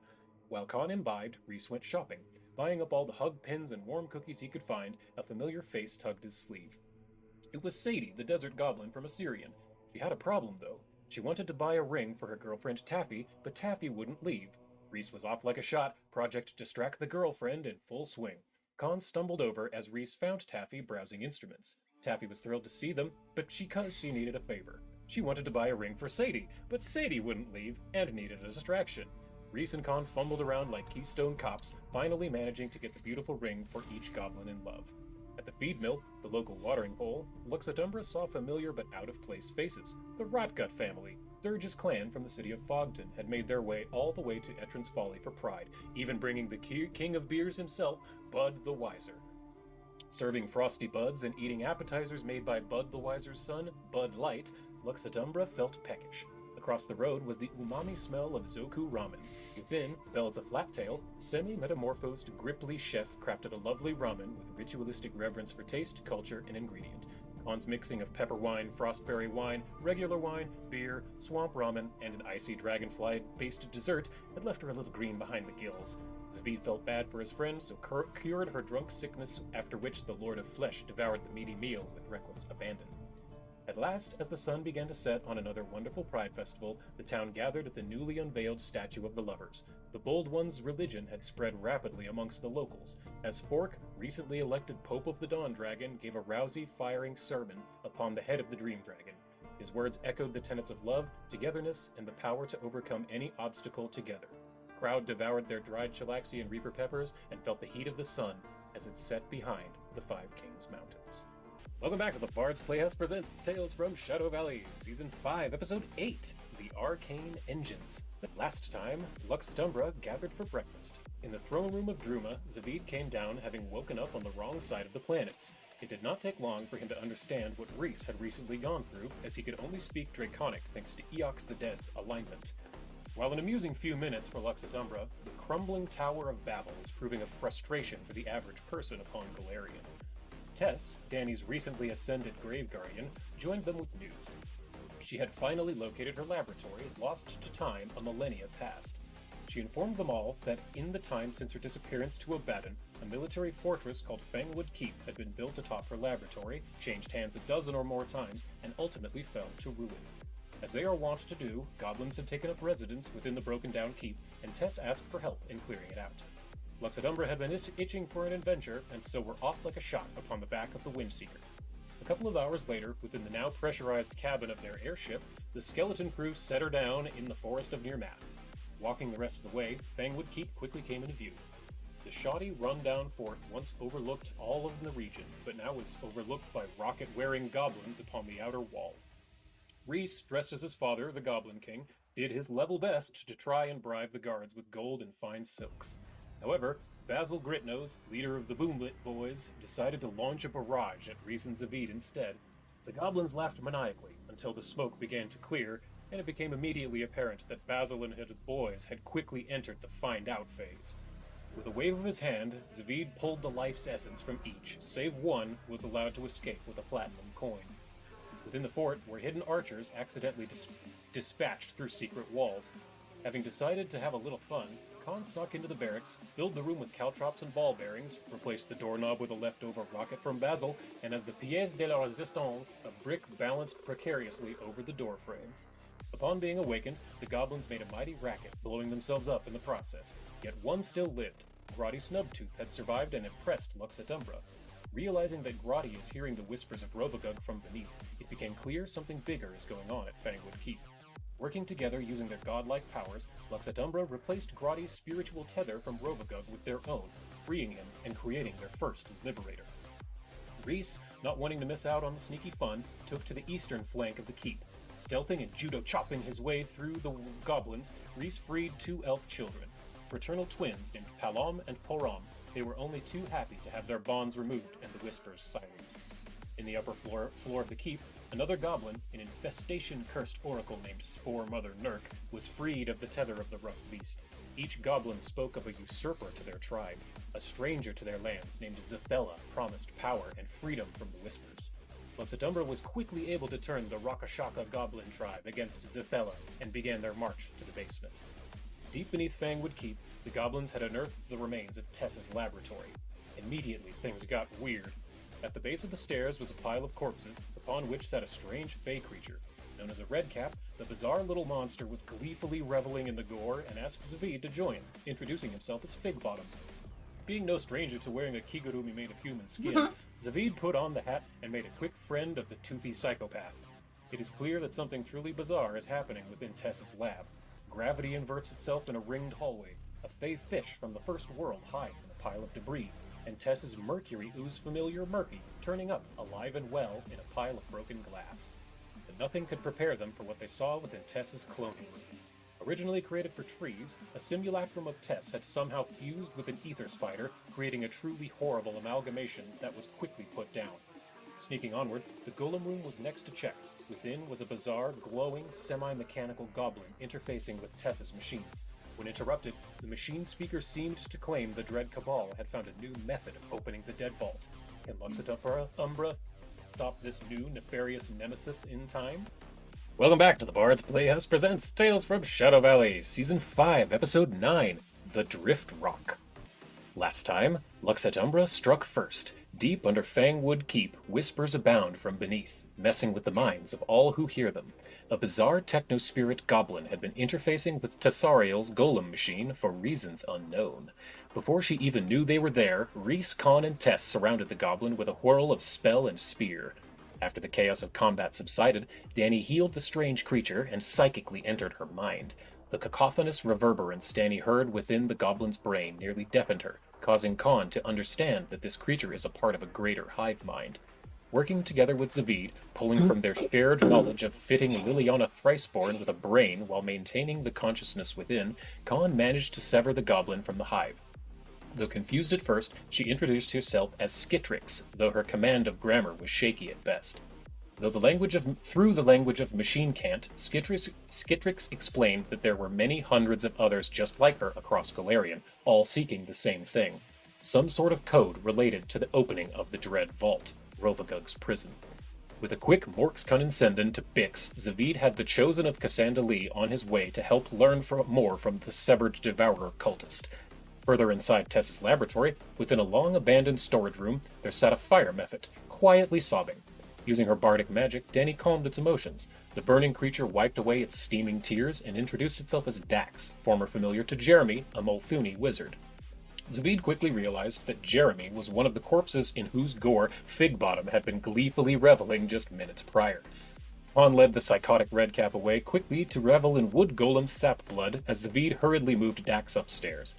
While Con imbibed, Reese went shopping. Buying up all the hug pins and warm cookies he could find, a familiar face tugged his sleeve. It was Sadie, the desert goblin from Assyrian. She had a problem, though. She wanted to buy a ring for her girlfriend Taffy, but Taffy wouldn't leave. Reese was off like a shot, Project Distract the Girlfriend in full swing. Con stumbled over as Reese found Taffy browsing instruments. Taffy was thrilled to see them, but she needed a favor. She wanted to buy a ring for Sadie, but Sadie wouldn't leave and needed a distraction. Reese and Con fumbled around like Keystone Cops, finally managing to get the beautiful ring for each goblin in love. At the feed mill, the local watering hole, Lux Et Umbra saw familiar but out-of-place faces. The Rotgut family, Dirge's clan from the city of Fogton, had made their way all the way to Etrin's Folly for Pride, even bringing the king of beers himself, Bud the Wiser. Serving frosty buds and eating appetizers made by Bud the Wiser's son, Bud Light, Lux Et Umbra felt peckish. Across the road was the umami smell of Zoku ramen. Within, Belza Flattail, semi-metamorphosed Gripply chef crafted a lovely ramen with ritualistic reverence for taste, culture, and ingredient. Con's mixing of pepper wine, frostberry wine, regular wine, beer, swamp ramen, and an icy dragonfly-based dessert had left her a little green behind the gills. Zavid felt bad for his friend, so cured her drunk sickness, after which the Lord of Flesh devoured the meaty meal with reckless abandon. At last, as the sun began to set on another wonderful Pride Festival, the town gathered at the newly unveiled statue of the lovers. The Bold One's religion had spread rapidly amongst the locals, as Fork, recently elected Pope of the Dawn Dragon, gave a rousy, firing sermon upon the head of the Dream Dragon. His words echoed the tenets of love, togetherness, and the power to overcome any obstacle together. The crowd devoured their dried Chalaxian Reaper peppers and felt the heat of the sun as it set behind the Five Kings Mountains. Welcome back to the Bard's Playhouse Presents Tales from Shadow Valley, Season 5, Episode 8, The Arcane Engines. Last time, Lux Et Umbra gathered for breakfast. In the throne room of Druma, Zavid came down having woken up on the wrong side of the planets. It did not take long for him to understand what Reese had recently gone through, as he could only speak Draconic thanks to Eox the Dead's alignment. While an amusing few minutes for Lux Et Umbra, the crumbling Tower of Babel was proving a frustration for the average person upon Galarian. Tess, Danny's recently ascended Grave Guardian, joined them with news. She had finally located her laboratory, lost to time a millennia past. She informed them all that in the time since her disappearance to Abaddon, a military fortress called Fangwood Keep had been built atop her laboratory, changed hands a dozen or more times, and ultimately fell to ruin. As they are wont to do, goblins had taken up residence within the broken-down keep, and Tess asked for help in clearing it out. Lux Et Umbra had been itching for an adventure, and so were off like a shot upon the back of the Windseeker. A couple of hours later, within the now pressurized cabin of their airship, the skeleton crew set her down in the forest of Nearmath. Walking the rest of the way, Fangwood Keep quickly came into view. The shoddy, run-down fort once overlooked all of the region, but now was overlooked by rocket-wearing goblins upon the outer wall. Reese, dressed as his father, the Goblin King, did his level best to try and bribe the guards with gold and fine silks. However, Basil Gritnose, leader of the Boomlet Boys, decided to launch a barrage at Reese and Zavid instead. The goblins laughed maniacally until the smoke began to clear, and it became immediately apparent that Basil and his boys had quickly entered the find-out phase. With a wave of his hand, Zavid pulled the life's essence from each, save one was allowed to escape with a platinum coin. Within the fort were hidden archers accidentally dispatched through secret walls. Having decided to have a little fun, Khan snuck into the barracks, filled the room with caltrops and ball bearings, replaced the doorknob with a leftover rocket from Basil, and as the pièce de la résistance, a brick balanced precariously over the doorframe. Upon being awakened, the goblins made a mighty racket, blowing themselves up in the process. Yet one still lived. Grotti Snubtooth had survived and impressed Lux Et Umbra. Realizing that Grotti is hearing the whispers of Rovagug from beneath, it became clear something bigger is going on at Fangwood Keep. Working together using their godlike powers, Lux Et Umbra replaced Grotti's spiritual tether from Rovagug with their own, freeing him and creating their first liberator. Reese, not wanting to miss out on the sneaky fun, took to the eastern flank of the keep. Stealthing and judo-chopping his way through the goblins, Reese freed 2 elf children. Fraternal twins named Palom and Porom, they were only too happy to have their bonds removed and the whispers silenced. In the upper floor of the keep, another goblin, an infestation-cursed oracle named Spore Mother Nurk, was freed of the tether of the rough beast. Each goblin spoke of a usurper to their tribe. A stranger to their lands named Zethella promised power and freedom from the whispers. Lux Et Umbra was quickly able to turn the Rakashaka goblin tribe against Zethella and began their march to the basement. Deep beneath Fangwood Keep, the goblins had unearthed the remains of Tess's laboratory. Immediately, things got weird. At the base of the stairs was a pile of corpses, upon which sat a strange fey creature. Known as a redcap, the bizarre little monster was gleefully reveling in the gore and asked Zavid to join, introducing himself as Figbottom. Being no stranger to wearing a kigurumi made of human skin, Zavid put on the hat and made a quick friend of the toothy psychopath. It is clear that something truly bizarre is happening within Tess's lab. Gravity inverts itself in a ringed hallway. A fey fish from the first world hides in a pile of debris, and Tess's mercury oozes familiar Murphy, turning up, alive and well, in a pile of broken glass. But nothing could prepare them for what they saw within Tess's cloning room. Originally created for trees, a simulacrum of Tess had somehow fused with an ether spider, creating a truly horrible amalgamation that was quickly put down. Sneaking onward, the golem room was next to check. Within was a bizarre, glowing, semi-mechanical goblin interfacing with Tess's machines. When interrupted, the machine speaker seemed to claim the Dread Cabal had found a new method of opening the Dead Vault. Can Lux Et Umbra stop this new nefarious nemesis in time? Welcome back to the Bard's Playhouse presents Tales from Shadow Valley, Season 5, Episode 9, The Drift Rock. Last time, Lux Et Umbra struck first. Deep under Fangwood Keep, whispers abound from beneath, messing with the minds of all who hear them. A bizarre techno-spirit goblin had been interfacing with Tessariel's golem machine for reasons unknown. Before she even knew they were there, Reese, Khan, and Tess surrounded the goblin with a whirl of spell and spear. After the chaos of combat subsided, Danny healed the strange creature and psychically entered her mind. The cacophonous reverberance Danny heard within the goblin's brain nearly deafened her, causing Khan to understand that this creature is a part of a greater hive mind. Working together with Zavid, pulling from their shared knowledge of fitting Liliana Thriceborn with a brain while maintaining the consciousness within, Khan managed to sever the goblin from the hive. Though confused at first, she introduced herself as Skitrix, though her command of grammar was shaky at best. Through the language of machine cant, Skitrix explained that there were many hundreds of others just like her across Golarion, all seeking the same thing. Some sort of code related to the opening of the Dread Vault, Rovagug's prison. With a quick Morx Condescendent to Bix, Zavid had the Chosen of Cassandra Lee on his way to help learn more from the Severed Devourer cultist. Further inside Tess's laboratory, within a long-abandoned storage room, there sat a fire mephit, quietly sobbing. Using her bardic magic, Danny calmed its emotions. The burning creature wiped away its steaming tears and introduced itself as Dax, former familiar to Jeremy, a Molthuni wizard. Zavid quickly realized that Jeremy was one of the corpses in whose gore Figbottom had been gleefully reveling just minutes prior. Khan led the psychotic redcap away quickly to revel in Wood Golem's sap blood as Zavid hurriedly moved Dax upstairs.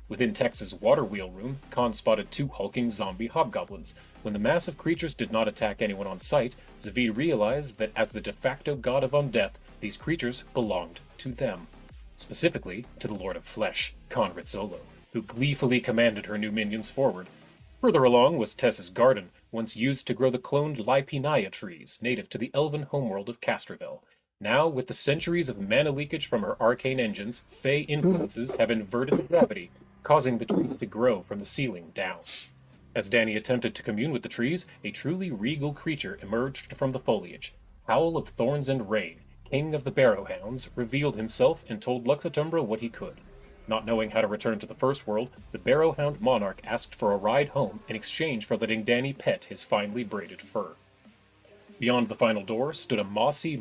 Within Tex's water wheel room, Khan spotted 2 hulking zombie hobgoblins. When the massive creatures did not attack anyone on sight, Zavid realized that as the de facto god of undeath, these creatures belonged to them. Specifically, to the Lord of Flesh, Khan Rizzolo, who gleefully commanded her new minions forward. Further along was Tess's garden, once used to grow the cloned Lipinaya trees, native to the elven homeworld of Castrovel. Now, with the centuries of mana leakage from her arcane engines, fey influences have inverted the gravity, causing the trees to grow from the ceiling down. As Danny attempted to commune with the trees, a truly regal creature emerged from the foliage. Howl of Thorns and Rain, king of the Barrowhounds, revealed himself and told Lux Et Umbra what he could. Not knowing how to return to the first world, the Barrowhound monarch asked for a ride home in exchange for letting Danny pet his finely braided fur. Beyond the final door stood a mossy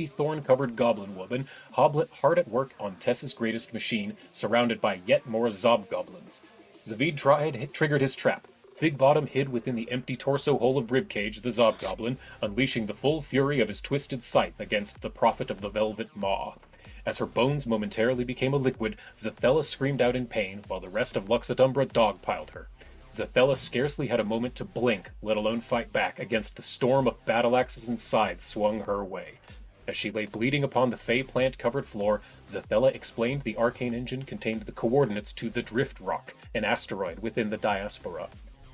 thorn-covered goblin woman, hard at work on Tess's greatest machine, surrounded by yet more Zobgoblins. Zavid triggered his trap. Figbottom hid within the empty torso hole of Ribcage the Zobgoblin, unleashing the full fury of his twisted scythe against the prophet of the Velvet Maw. As her bones momentarily became a liquid, Zathella screamed out in pain, while the rest of Lux Et Umbra dogpiled her. Zathella scarcely had a moment to blink, let alone fight back, against the storm of battle axes and scythes swung her way. As she lay bleeding upon the fey plant-covered floor, Zathella explained the arcane engine contained the coordinates to the Drift Rock, an asteroid within the Diaspora.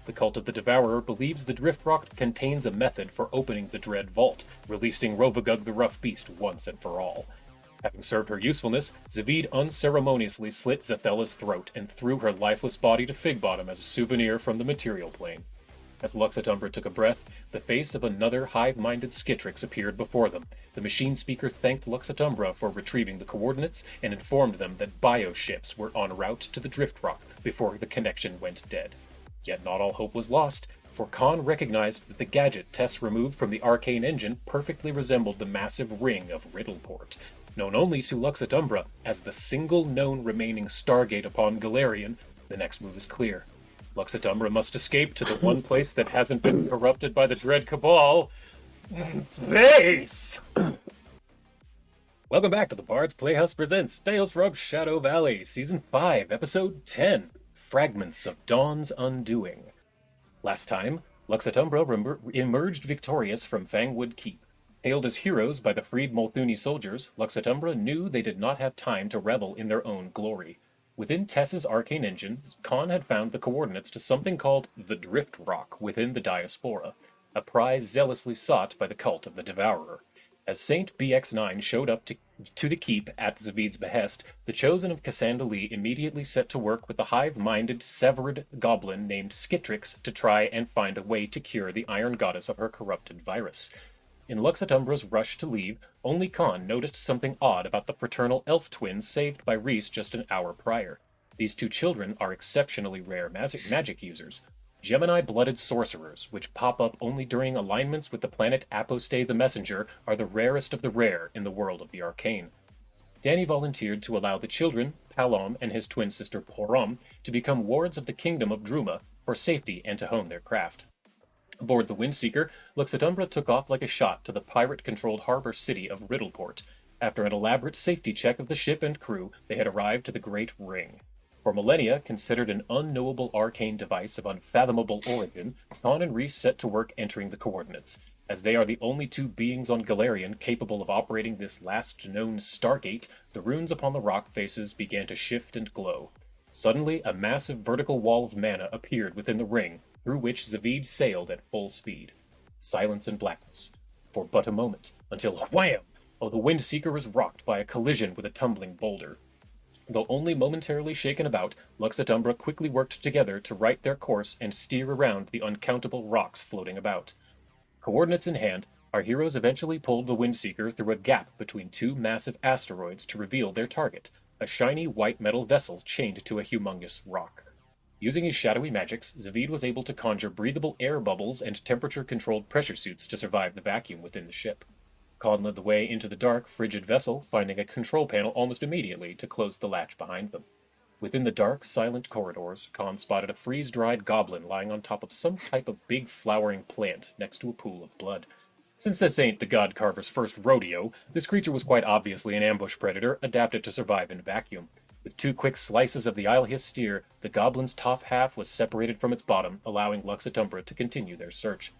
The Cult of the Devourer believes the Drift Rock contains a method for opening the Dread Vault, releasing Rovagug the Rough Beast once and for all. Having served her usefulness, Zavid unceremoniously slit Zathella's throat and threw her lifeless body to Figbottom as a souvenir from the material plane. As Lux Et Umbra took a breath, the face of another hive-minded Skitrix appeared before them. The machine speaker thanked Lux Et Umbra for retrieving the coordinates and informed them that bioships were en route to the Drift Rock before the connection went dead. Yet not all hope was lost, for Khan recognized that the gadget Tess removed from the arcane engine perfectly resembled the massive ring of Riddleport, known only to Lux Et Umbra as the single known remaining Stargate upon Galarian. The next move is clear. Lux Et Umbra must escape to the one place that hasn't been corrupted by the Dread Cabal. Space! Welcome back to the Bard's Playhouse Presents Tales from Shadow Valley, Season 5, Episode 10, Fragments of Dawn's Undoing. Last time, Lux Et Umbra emerged victorious from Fangwood Keep. Hailed as heroes by the freed Molthuni soldiers, Lux Et Umbra knew they did not have time to revel in their own glory. Within Tess's arcane engine, Khan had found the coordinates to something called the Drift Rock within the Diaspora, a prize zealously sought by the Cult of the Devourer. As Saint BX9 showed up to the keep at Zavid's behest, the Chosen of Cassandra immediately set to work with a hive-minded, severed goblin named Skitrix to try and find a way to cure the Iron Goddess of her corrupted virus. In Lux Et Umbra's rush to leave, only Khan noticed something odd about the fraternal elf twins saved by Reese just an hour prior. These two children are exceptionally rare magic users. Gemini-blooded sorcerers, which pop up only during alignments with the planet Aposte the Messenger, are the rarest of the rare in the world of the arcane. Danny volunteered to allow the children, Palom and his twin sister Porom, to become wards of the Kingdom of Druma for safety and to hone their craft. Aboard the Windseeker, Lux Et Umbra took off like a shot to the pirate-controlled harbor city of Riddleport. After an elaborate safety check of the ship and crew, they had arrived to the Great Ring. For millennia, considered an unknowable arcane device of unfathomable origin, Khan and Reese set to work entering the coordinates. As they are the only two beings on Galarian capable of operating this last known Stargate, the runes upon the rock faces began to shift and glow. Suddenly, a massive vertical wall of mana appeared within the ring, through which Zavid sailed at full speed. Silence and blackness. For but a moment, until wham! Oh, the Windseeker was rocked by a collision with a tumbling boulder. Though only momentarily shaken about, Lux Et Umbra quickly worked together to right their course and steer around the uncountable rocks floating about. Coordinates in hand, our heroes eventually pulled the Windseeker through a gap between two massive asteroids to reveal their target, a shiny white metal vessel chained to a humongous rock. Using his shadowy magics, Zavid was able to conjure breathable air bubbles and temperature-controlled pressure suits to survive the vacuum within the ship. Khan led the way into the dark, frigid vessel, finding a control panel almost immediately to close the latch behind them. Within the dark, silent corridors, Khan spotted a freeze-dried goblin lying on top of some type of big flowering plant next to a pool of blood. Since this ain't the God Carver's first rodeo, this creature was quite obviously an ambush predator adapted to survive in vacuum. With two quick slices of the Ilhis steer, the goblin's top half was separated from its bottom, allowing Lux Et Umbra to continue their search.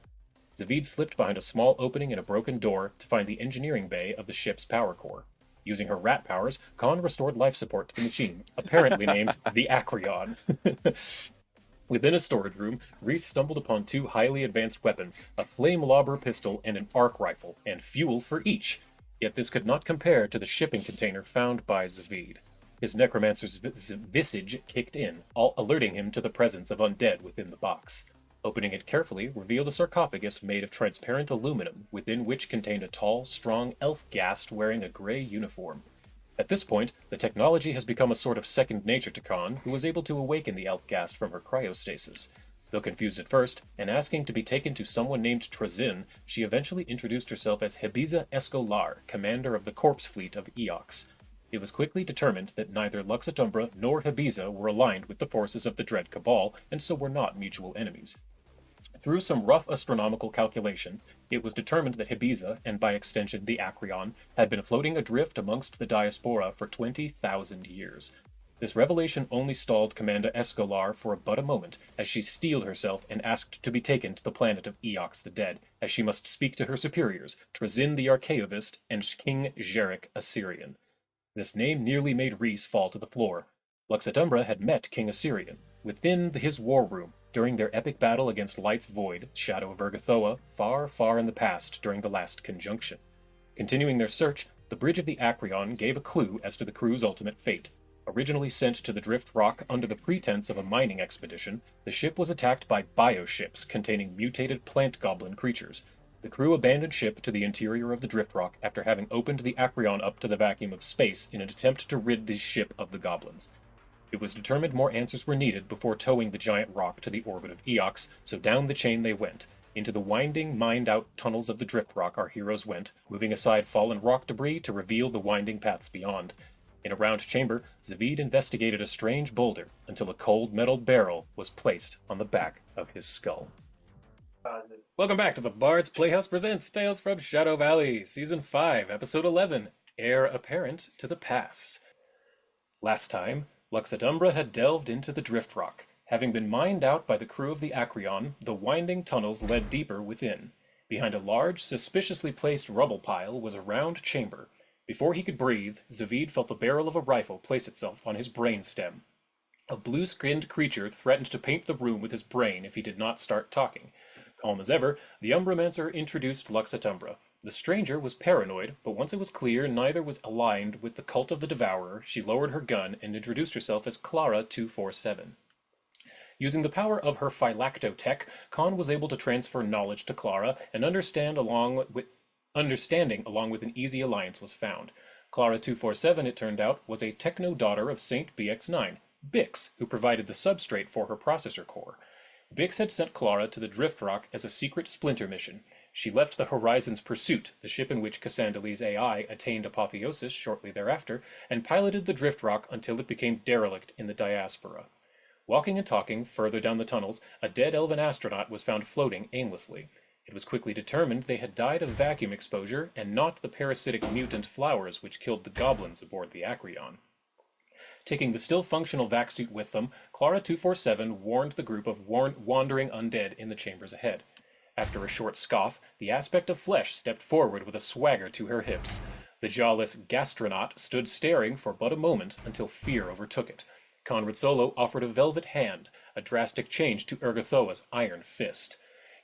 Zavid slipped behind a small opening in a broken door to find the engineering bay of the ship's power core. Using her rat powers, Khan restored life support to the machine, apparently named the Acreon. Within a storage room, Reese stumbled upon two highly advanced weapons, a flame lobber pistol and an arc rifle, and fuel for each. Yet this could not compare to the shipping container found by Zavid. His necromancer's visage kicked in, alerting him to the presence of undead within the box. Opening it carefully revealed a sarcophagus made of transparent aluminum, within which contained a tall, strong elf ghast wearing a gray uniform. At this point, the technology has become a sort of second nature to Khan, who was able to awaken the Elfgast from her cryostasis. Though confused at first, and asking to be taken to someone named Trazin, she eventually introduced herself as Hebiza Escolar, commander of the corpse fleet of Eox. It was quickly determined that neither Lux Et Umbra nor Hebiza were aligned with the forces of the Dread Cabal, and so were not mutual enemies. Through some rough astronomical calculation, it was determined that Hebiza, and by extension the Acreon, had been floating adrift amongst the diaspora for 20,000 years. This revelation only stalled Commander Escolar for but a moment, as she steeled herself and asked to be taken to the planet of Eox the Dead, as she must speak to her superiors, Trazin the Archaeovist and King Jarek Assyrian. This name nearly made Rhys fall to the floor. Lux Et Umbra had met King Assyrian within his war room during their epic battle against Light's Void, Shadow of Urgathoa, far, far in the past during the last conjunction. Continuing their search, the bridge of the Acreon gave a clue as to the crew's ultimate fate. Originally sent to the Drift Rock under the pretense of a mining expedition, the ship was attacked by bioships containing mutated plant goblin creatures. The crew abandoned ship to the interior of the Drift Rock after having opened the Acreon up to the vacuum of space in an attempt to rid the ship of the goblins. It was determined more answers were needed before towing the giant rock to the orbit of Eox, so down the chain they went. Into the winding, mined-out tunnels of the Drift Rock our heroes went, moving aside fallen rock debris to reveal the winding paths beyond. In a round chamber, Zavid investigated a strange boulder until a cold metal barrel was placed on the back of his skull. Welcome back to the Bard's Playhouse Presents Tales from Shadow Valley, Season 5, Episode 11, Heir Apparent to the Past. Last time, Lux Et Umbra had delved into the Drift Rock. Having been mined out by the crew of the Acreon, the winding tunnels led deeper within. Behind a large, suspiciously placed rubble pile was a round chamber. Before he could breathe, Zavid felt the barrel of a rifle place itself on his brain stem. A blue-skinned creature threatened to paint the room with his brain if he did not start talking. Calm as ever, the Umbramancer introduced Lux Et Umbra. The stranger was paranoid, but once it was clear neither was aligned with the cult of the Devourer, she lowered her gun and introduced herself as Clara 247. Using the power of her phylactotech, Khan was able to transfer knowledge to Clara, and understanding along with an easy alliance was found. Clara 247, it turned out, was a techno-daughter of Saint BX9, Bix, who provided the substrate for her processor core. Bix had sent Clara to the Drift Rock as a secret splinter mission. She left the Horizon's Pursuit, the ship in which Cassandalee's AI attained apotheosis shortly thereafter, and piloted the Drift Rock until it became derelict in the diaspora. Walking and talking further down the tunnels, a dead elven astronaut was found floating aimlessly. It was quickly determined they had died of vacuum exposure and not the parasitic mutant flowers which killed the goblins aboard the Acreon. Taking the still functional vac suit with them, Clara 247 warned the group of wandering undead in the chambers ahead. After a short scoff, the aspect of flesh stepped forward with a swagger to her hips. The jawless gastronaut stood staring for but a moment until fear overtook it. Conrad Solo offered a velvet hand, a drastic change to Urgathoa's iron fist.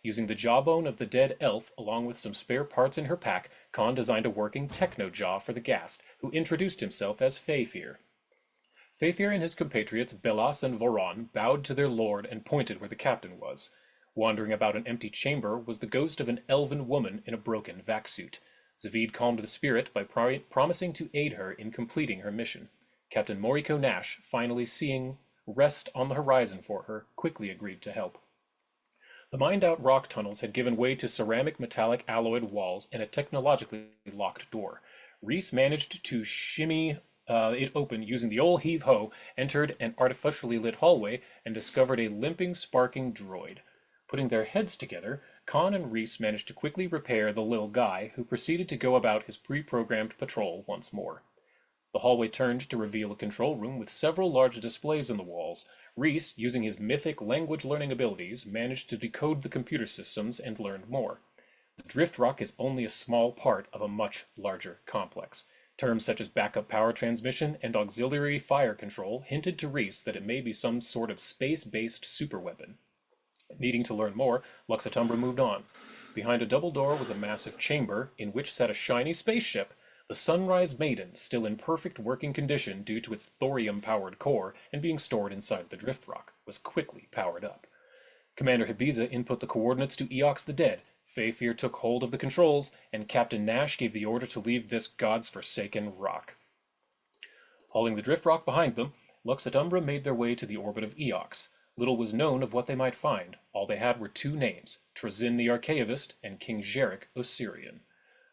Using the jawbone of the dead elf along with some spare parts in her pack, Khan designed a working techno-jaw for the Ghast, who introduced himself as Fafir. Fafir and his compatriots Belas and Voron bowed to their lord and pointed where the captain was. Wandering about an empty chamber was the ghost of an elven woman in a broken vac suit. Zavid calmed the spirit by promising to aid her in completing her mission. Captain Moriko Nash, finally seeing rest on the horizon for her, quickly agreed to help. The mined-out rock tunnels had given way to ceramic metallic alloyed walls and a technologically locked door. Rhys managed to shimmy it open using the old heave-ho, entered an artificially lit hallway, and discovered a limping, sparking droid. Putting their heads together, Khan and Rhys managed to quickly repair the little guy, who proceeded to go about his pre-programmed patrol once more. The hallway turned to reveal a control room with several large displays on the walls. Rhys, using his mythic language learning abilities, managed to decode the computer systems and learned more. The Drift Rock is only a small part of a much larger complex. Terms such as backup power transmission and auxiliary fire control hinted to Rhys that it may be some sort of space-based superweapon. Needing to learn more, Lux Et Umbra moved on. Behind a double door was a massive chamber in which sat a shiny spaceship. The Sunrise Maiden, still in perfect working condition due to its thorium-powered core and being stored inside the Drift Rock, was quickly powered up. Commander Hebiza input the coordinates to Eox the Dead, Fafir took hold of the controls, and Captain Nash gave the order to leave this god's forsaken rock. Hauling the drift rock behind them, Lux et Umbra made their way to the orbit of Eox. Little was known of what they might find. All they had were two names, Trazyn the Archaeavist and King Jarek Osirian.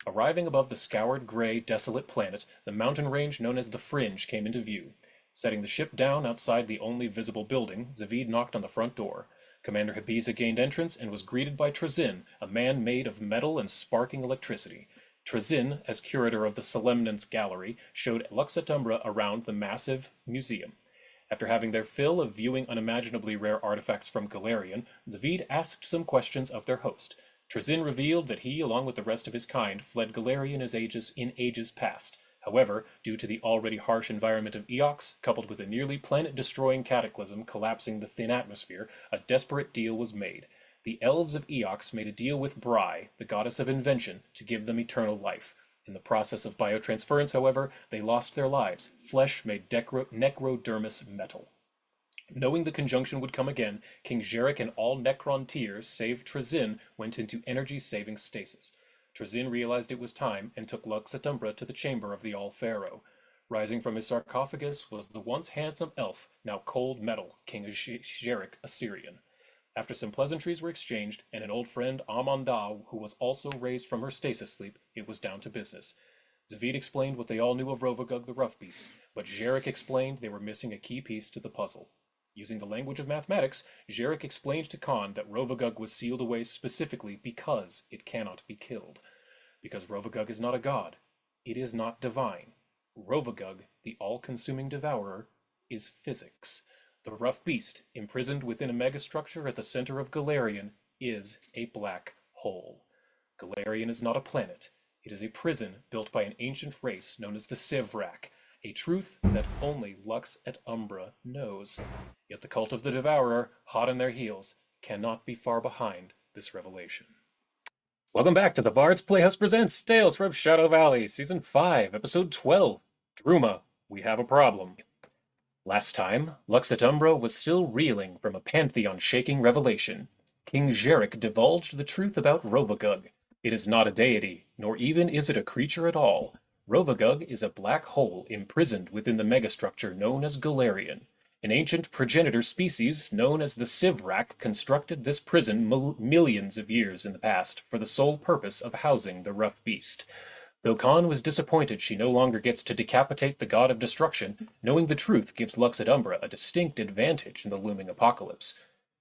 Arriving above the scoured, gray, desolate planet, the mountain range known as the Fringe came into view. Setting the ship down outside the only visible building, Zavid knocked on the front door. Commander Habiza gained entrance and was greeted by Trazyn, a man made of metal and sparking electricity. Trazyn, as curator of the Solemnance Gallery, showed Lux et Umbra around the massive museum. After having their fill of viewing unimaginably rare artifacts from Galarian, Zavid asked some questions of their host. Trazyn revealed that he, along with the rest of his kind, fled Galarian in ages past. However, due to the already harsh environment of Eox, coupled with a nearly planet-destroying cataclysm collapsing the thin atmosphere, a desperate deal was made. The elves of Eox made a deal with Bry, the goddess of invention, to give them eternal life. In the process of biotransference, however, they lost their lives. Flesh made necrodermis metal. Knowing the conjunction would come again, King Jarek and all Necrontyrs, save Trazyn, went into energy-saving stasis. Trazyn realized it was time and took Lux et Umbra to the chamber of the All-Pharaoh. Rising from his sarcophagus was the once handsome elf, now cold metal, King Jarek Osirian. After some pleasantries were exchanged, and an old friend, Amanda, who was also raised from her stasis sleep, it was down to business. Zavid explained what they all knew of Rovagug the Rough Beast, but Jarek explained they were missing a key piece to the puzzle. Using the language of mathematics, Jarek explained to Khan that Rovagug was sealed away specifically because it cannot be killed. Because Rovagug is not a god. It is not divine. Rovagug, the all-consuming devourer, is physics. The rough beast, imprisoned within a megastructure at the center of Galarian, is a black hole. Galarian is not a planet. It is a prison built by an ancient race known as the Sivrak, a truth that only Lux et Umbra knows. Yet the cult of the Devourer, hot on their heels, cannot be far behind this revelation. Welcome back to the Bard's Playhouse Presents Tales from Shadow Valley, Season 5, Episode 12, Druma, We Have a Problem. Last time, Lux et Umbra was still reeling from a pantheon-shaking revelation. King Jarek divulged the truth about Rovagug. It is not a deity, nor even is it a creature at all. Rovagug is a black hole imprisoned within the megastructure known as Galarian. An ancient progenitor species known as the Sivrak constructed this prison millions of years in the past for the sole purpose of housing the rough beast. Though Khan was disappointed she no longer gets to decapitate the god of destruction, knowing the truth gives Lux et Umbra a distinct advantage in the looming apocalypse.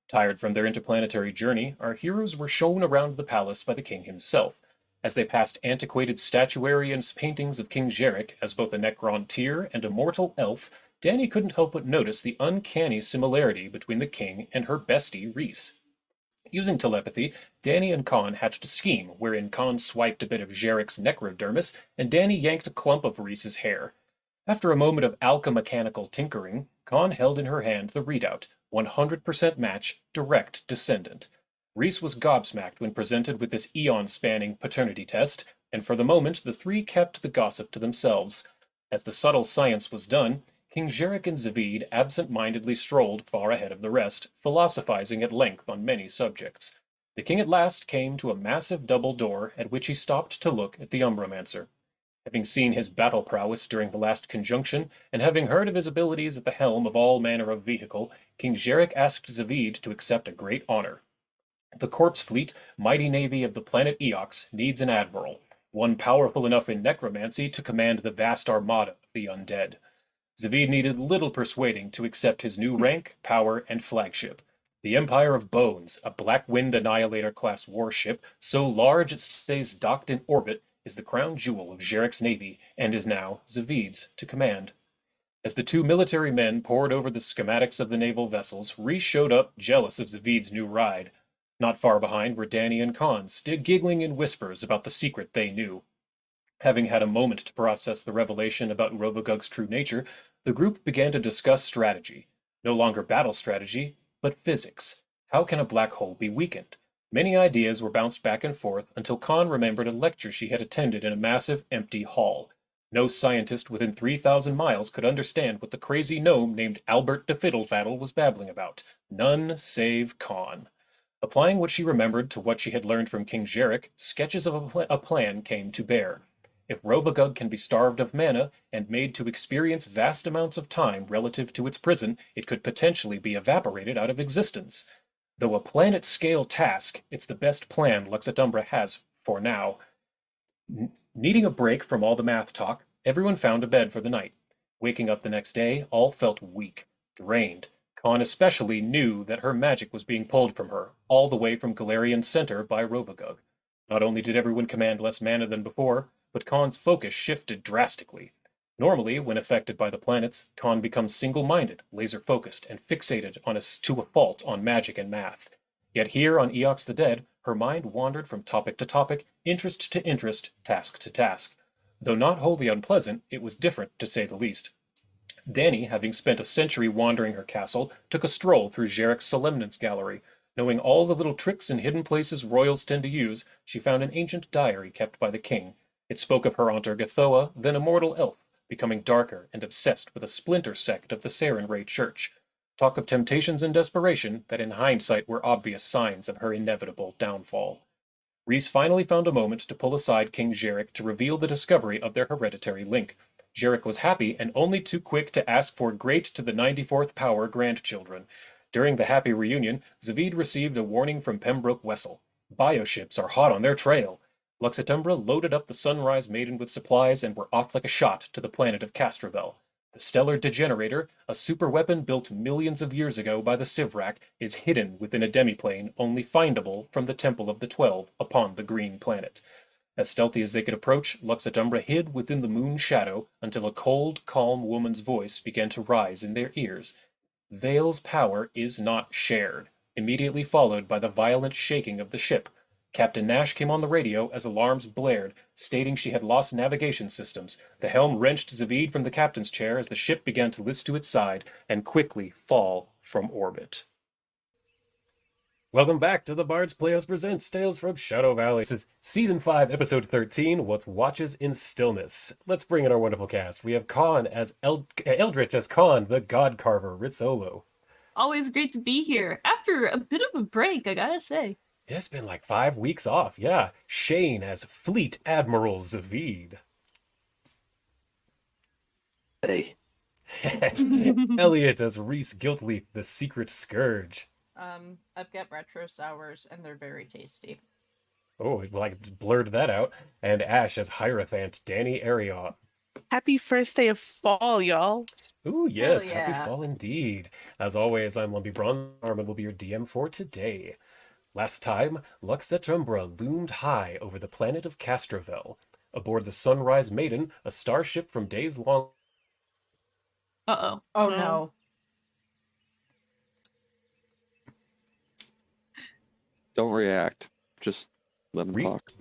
Tired from their interplanetary journey, our heroes were shown around the palace by the king himself. As they passed antiquated statuary and paintings of King Jarek as both a Necrontyr and a mortal elf, Dany couldn't help but notice the uncanny similarity between the king and her bestie, Rhys. Using telepathy, Dany and Khan hatched a scheme wherein Khan swiped a bit of Jarek's necrodermis and Dany yanked a clump of Rhys's hair. After a moment of alchemechanical tinkering, Khan held in her hand the readout, 100% match, direct descendant. Rhys was gobsmacked when presented with this eon-spanning paternity test, and for the moment the three kept the gossip to themselves. As the subtle science was done, King Jarek and Zavid absent-mindedly strolled far ahead of the rest, philosophizing at length on many subjects. The king at last came to a massive double door at which he stopped to look at the Umbromancer. Having seen his battle prowess during the last conjunction, and having heard of his abilities at the helm of all manner of vehicle, King Jarek asked Zavid to accept a great honor. The corpse fleet, mighty navy of the planet Eox, needs an admiral, one powerful enough in necromancy to command the vast armada of the undead. Zavid needed little persuading to accept his new rank, power, and flagship. The Empire of Bones, a Black Wind Annihilator-class warship so large it stays docked in orbit, is the crown jewel of Jarek's navy and is now Zavid's to command. As the two military men pored over the schematics of the naval vessels, Rhys showed up, jealous of Zavid's new ride. Not far behind were Dany and Khan, still giggling in whispers about the secret they knew. Having had a moment to process the revelation about Rovagug's true nature, the group began to discuss strategy. No longer battle strategy, but physics. How can a black hole be weakened? Many ideas were bounced back and forth until Khan remembered a lecture she had attended in a massive, empty hall. No scientist within 3,000 miles could understand what the crazy gnome named Albert de Fiddlefaddle was babbling about. None save Khan. Applying what she remembered to what she had learned from King Jarek, sketches of a plan came to bear. If Rovagug can be starved of mana and made to experience vast amounts of time relative to its prison, it could potentially be evaporated out of existence. Though a planet-scale task, it's the best plan Lux Et Umbra has for now. Needing a break from all the math talk, everyone found a bed for the night. Waking up the next day, all felt weak, drained. Khan especially knew that her magic was being pulled from her, all the way from Galarian Center by Rovagug. Not only did everyone command less mana than before, but Khan's focus shifted drastically. Normally, when affected by the planets, Khan becomes single-minded, laser-focused, and fixated to a fault on magic and math. Yet here on Eox the Dead, her mind wandered from topic to topic, interest to interest, task to task. Though not wholly unpleasant, it was different, to say the least. Dany, having spent a century wandering her castle, took a stroll through Jarek's Solemnance Gallery. Knowing all the little tricks and hidden places royals tend to use, she found an ancient diary kept by the king. It spoke of her aunt Urgathoa, then a mortal elf, becoming darker and obsessed with a splinter sect of the Sarenrae Church. Talk of temptations and desperation that in hindsight were obvious signs of her inevitable downfall. Rhys finally found a moment to pull aside King Jarek to reveal the discovery of their hereditary link. Jarek was happy and only too quick to ask for great to the 94th power grandchildren. During the happy reunion, Zavid received a warning from Pembroke Wessel. Bioships are hot on their trail. Lux Et Umbra loaded up the Sunrise Maiden with supplies and were off like a shot to the planet of Castrovel. The Stellar Degenerator, a superweapon built millions of years ago by the Sivrak, is hidden within a demiplane only findable from the Temple of the 12 upon the Green Planet. As stealthy as they could approach, Lux Et Umbra hid within the moon's shadow until a cold, calm woman's voice began to rise in their ears. Vale's power is not shared, immediately followed by the violent shaking of the ship. Captain Nash came on the radio as alarms blared, stating she had lost navigation systems. The helm wrenched Zavid from the captain's chair as the ship began to list to its side and quickly fall from orbit. Welcome back to the Bard's Playhouse Presents Tales from Shadow Valley. This is Season 5, Episode 13, What Watches in Stillness. Let's bring in our wonderful cast. We have Khan as Eldritch as Khan, the God Carver, Ritzolo. Always great to be here. After a bit of a break, I gotta say. It's been like 5 weeks off, yeah. Shane as Fleet Admiral Zavid. Hey. Elliot as Rhys Guiltleaf, the Secret Scourge. I've got retro sours, and they're very tasty. Oh, well, I blurred that out. And Ash as Hierophant, Danny Ariot. Happy first day of fall, y'all. Ooh, yes, Hell yeah. happy fall indeed. As always, I'm Lumpy Bronarm and will be your DM for today. Last time, Lux Et Umbra loomed high over the planet of Castrovel. Aboard the Sunrise Maiden, a starship from days long... Uh-oh. Oh no. Don't react. Just let them Rhys- talk.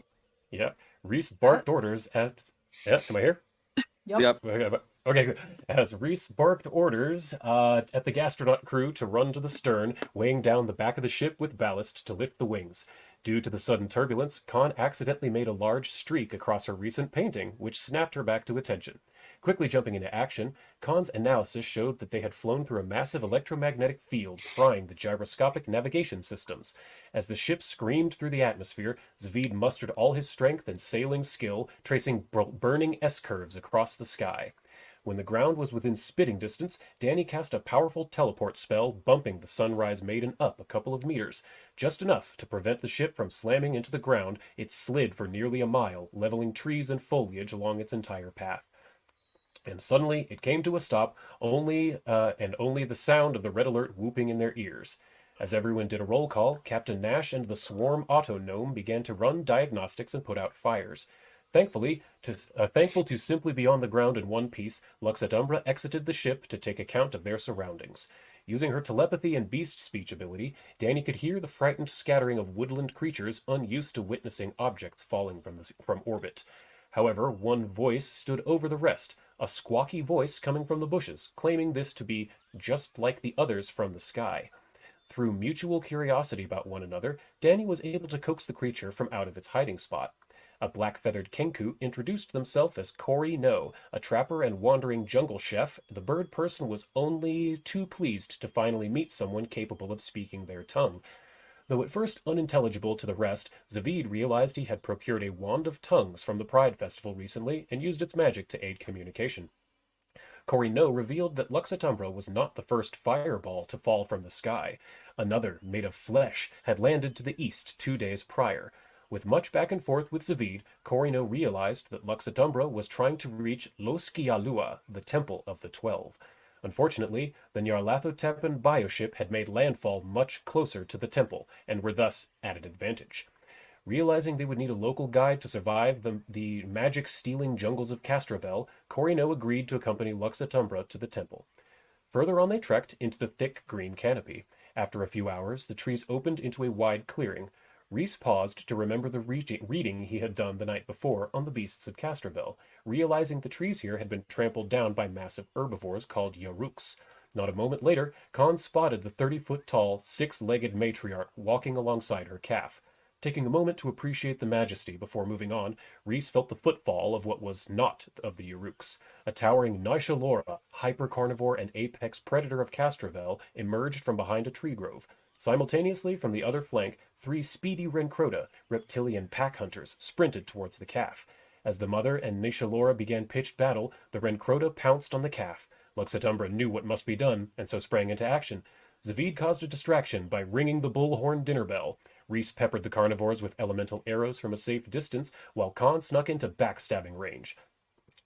Yeah, Rhys barked orders at... Yeah, am I here? Yep. Okay, good. As Rhys barked orders at the gastronaut crew to run to the stern, weighing down the back of the ship with ballast to lift the wings. Due to the sudden turbulence, Khan accidentally made a large streak across her recent painting, which snapped her back to attention. Quickly jumping into action, Khan's analysis showed that they had flown through a massive electromagnetic field, frying the gyroscopic navigation systems. As the ship screamed through the atmosphere, Zavid mustered all his strength and sailing skill, tracing burning S-curves across the sky. When the ground was within spitting distance, Dany cast a powerful teleport spell, bumping the Sunrise Maiden up a couple of meters. Just enough to prevent the ship from slamming into the ground, it slid for nearly a mile, leveling trees and foliage along its entire path. And suddenly it came to a stop, only the sound of the red alert whooping in their ears. As everyone did a roll call, Captain Nash and the swarm auto-gnome began to run diagnostics and put out fires. Thankful to simply be on the ground in one piece, Lux Et Umbra exited the ship to take account of their surroundings. Using her telepathy and beast speech ability, Dany could hear the frightened scattering of woodland creatures unused to witnessing objects falling from orbit. However, one voice stood over the rest, a squawky voice coming from the bushes, claiming this to be just like the others from the sky. Through mutual curiosity about one another, Dany was able to coax the creature from out of its hiding spot. A black-feathered kenku introduced themselves as Cory No, a trapper and wandering jungle chef. The bird person was only too pleased to finally meet someone capable of speaking their tongue. Though at first unintelligible to the rest, Zavid realized he had procured a wand of tongues from the Pride Festival recently and used its magic to aid communication. Corino revealed that Lux Et Umbra was not the first fireball to fall from the sky. Another, made of flesh, had landed to the east 2 days prior. With much back and forth with Zavid, Corino realized that Lux Et Umbra was trying to reach Loskialua, the Temple of the 12. Unfortunately, the Nyarlathotepan bioship had made landfall much closer to the temple, and were thus at an advantage. Realizing they would need a local guide to survive the magic-stealing jungles of Castrovel, Corino agreed to accompany Lux Et Umbra to the temple. Further on they trekked into the thick green canopy. After a few hours, the trees opened into a wide clearing. Rhys paused to remember the reading he had done the night before on the beasts of Castrovel, realizing the trees here had been trampled down by massive herbivores called Yaruks. Not a moment later, Khan spotted the 30-foot-tall, 6-legged matriarch walking alongside her calf. Taking a moment to appreciate the majesty before moving on, Rhys felt the footfall of what was not of the Yaruks. A towering Nishalora, hyper-carnivore and apex predator of Castrovel, emerged from behind a tree grove. Simultaneously, from the other flank, 3 speedy Rencrota, reptilian pack hunters, sprinted towards the calf. As the mother and Nishalora began pitched battle, the Rencrota pounced on the calf. Lux Et Umbra knew what must be done, and so sprang into action. Zavid caused a distraction by ringing the bullhorn dinner bell. Rhys peppered the carnivores with elemental arrows from a safe distance, while Khan snuck into backstabbing range.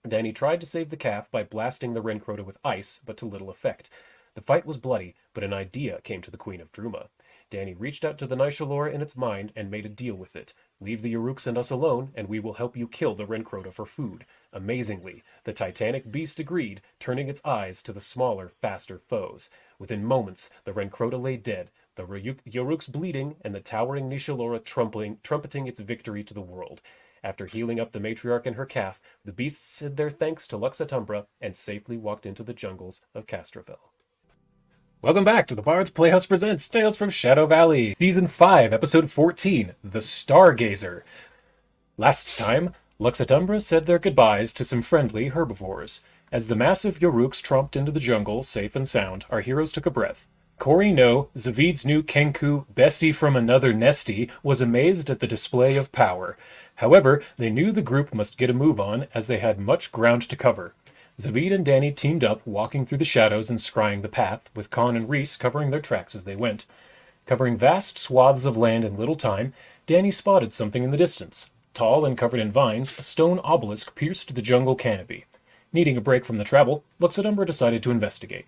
Danny tried to save the calf by blasting the Rencrota with ice, but to little effect. The fight was bloody, but an idea came to the Queen of Druma. Danny reached out to the Nishalora in its mind and made a deal with it. Leave the Yaruks and us alone, and we will help you kill the Rencrota for food. Amazingly, the titanic beast agreed, turning its eyes to the smaller, faster foes. Within moments, the Rencrota lay dead, the Yaruks bleeding, and the towering Nishalora trumpeting its victory to the world. After healing up the matriarch and her calf, the beasts said their thanks to Lux Et Umbra and safely walked into the jungles of Castrovel. Welcome back to the Bard's Playhouse Presents Tales from Shadow Valley, Season 5, Episode 14, The Stargazer. Last time, Lux Et Umbra said their goodbyes to some friendly herbivores. As the massive Yaruks tromped into the jungle, safe and sound, our heroes took a breath. Corino, Zavid's new Kenku, bestie from another nestie, was amazed at the display of power. However, they knew the group must get a move on, as they had much ground to cover. Zavid and Danny teamed up, walking through the shadows and scrying the path, with Khan and Rhys covering their tracks as they went. Covering vast swaths of land in little time, Danny spotted something in the distance. Tall and covered in vines, a stone obelisk pierced the jungle canopy. Needing a break from the travel, Lux Et Umbra decided to investigate.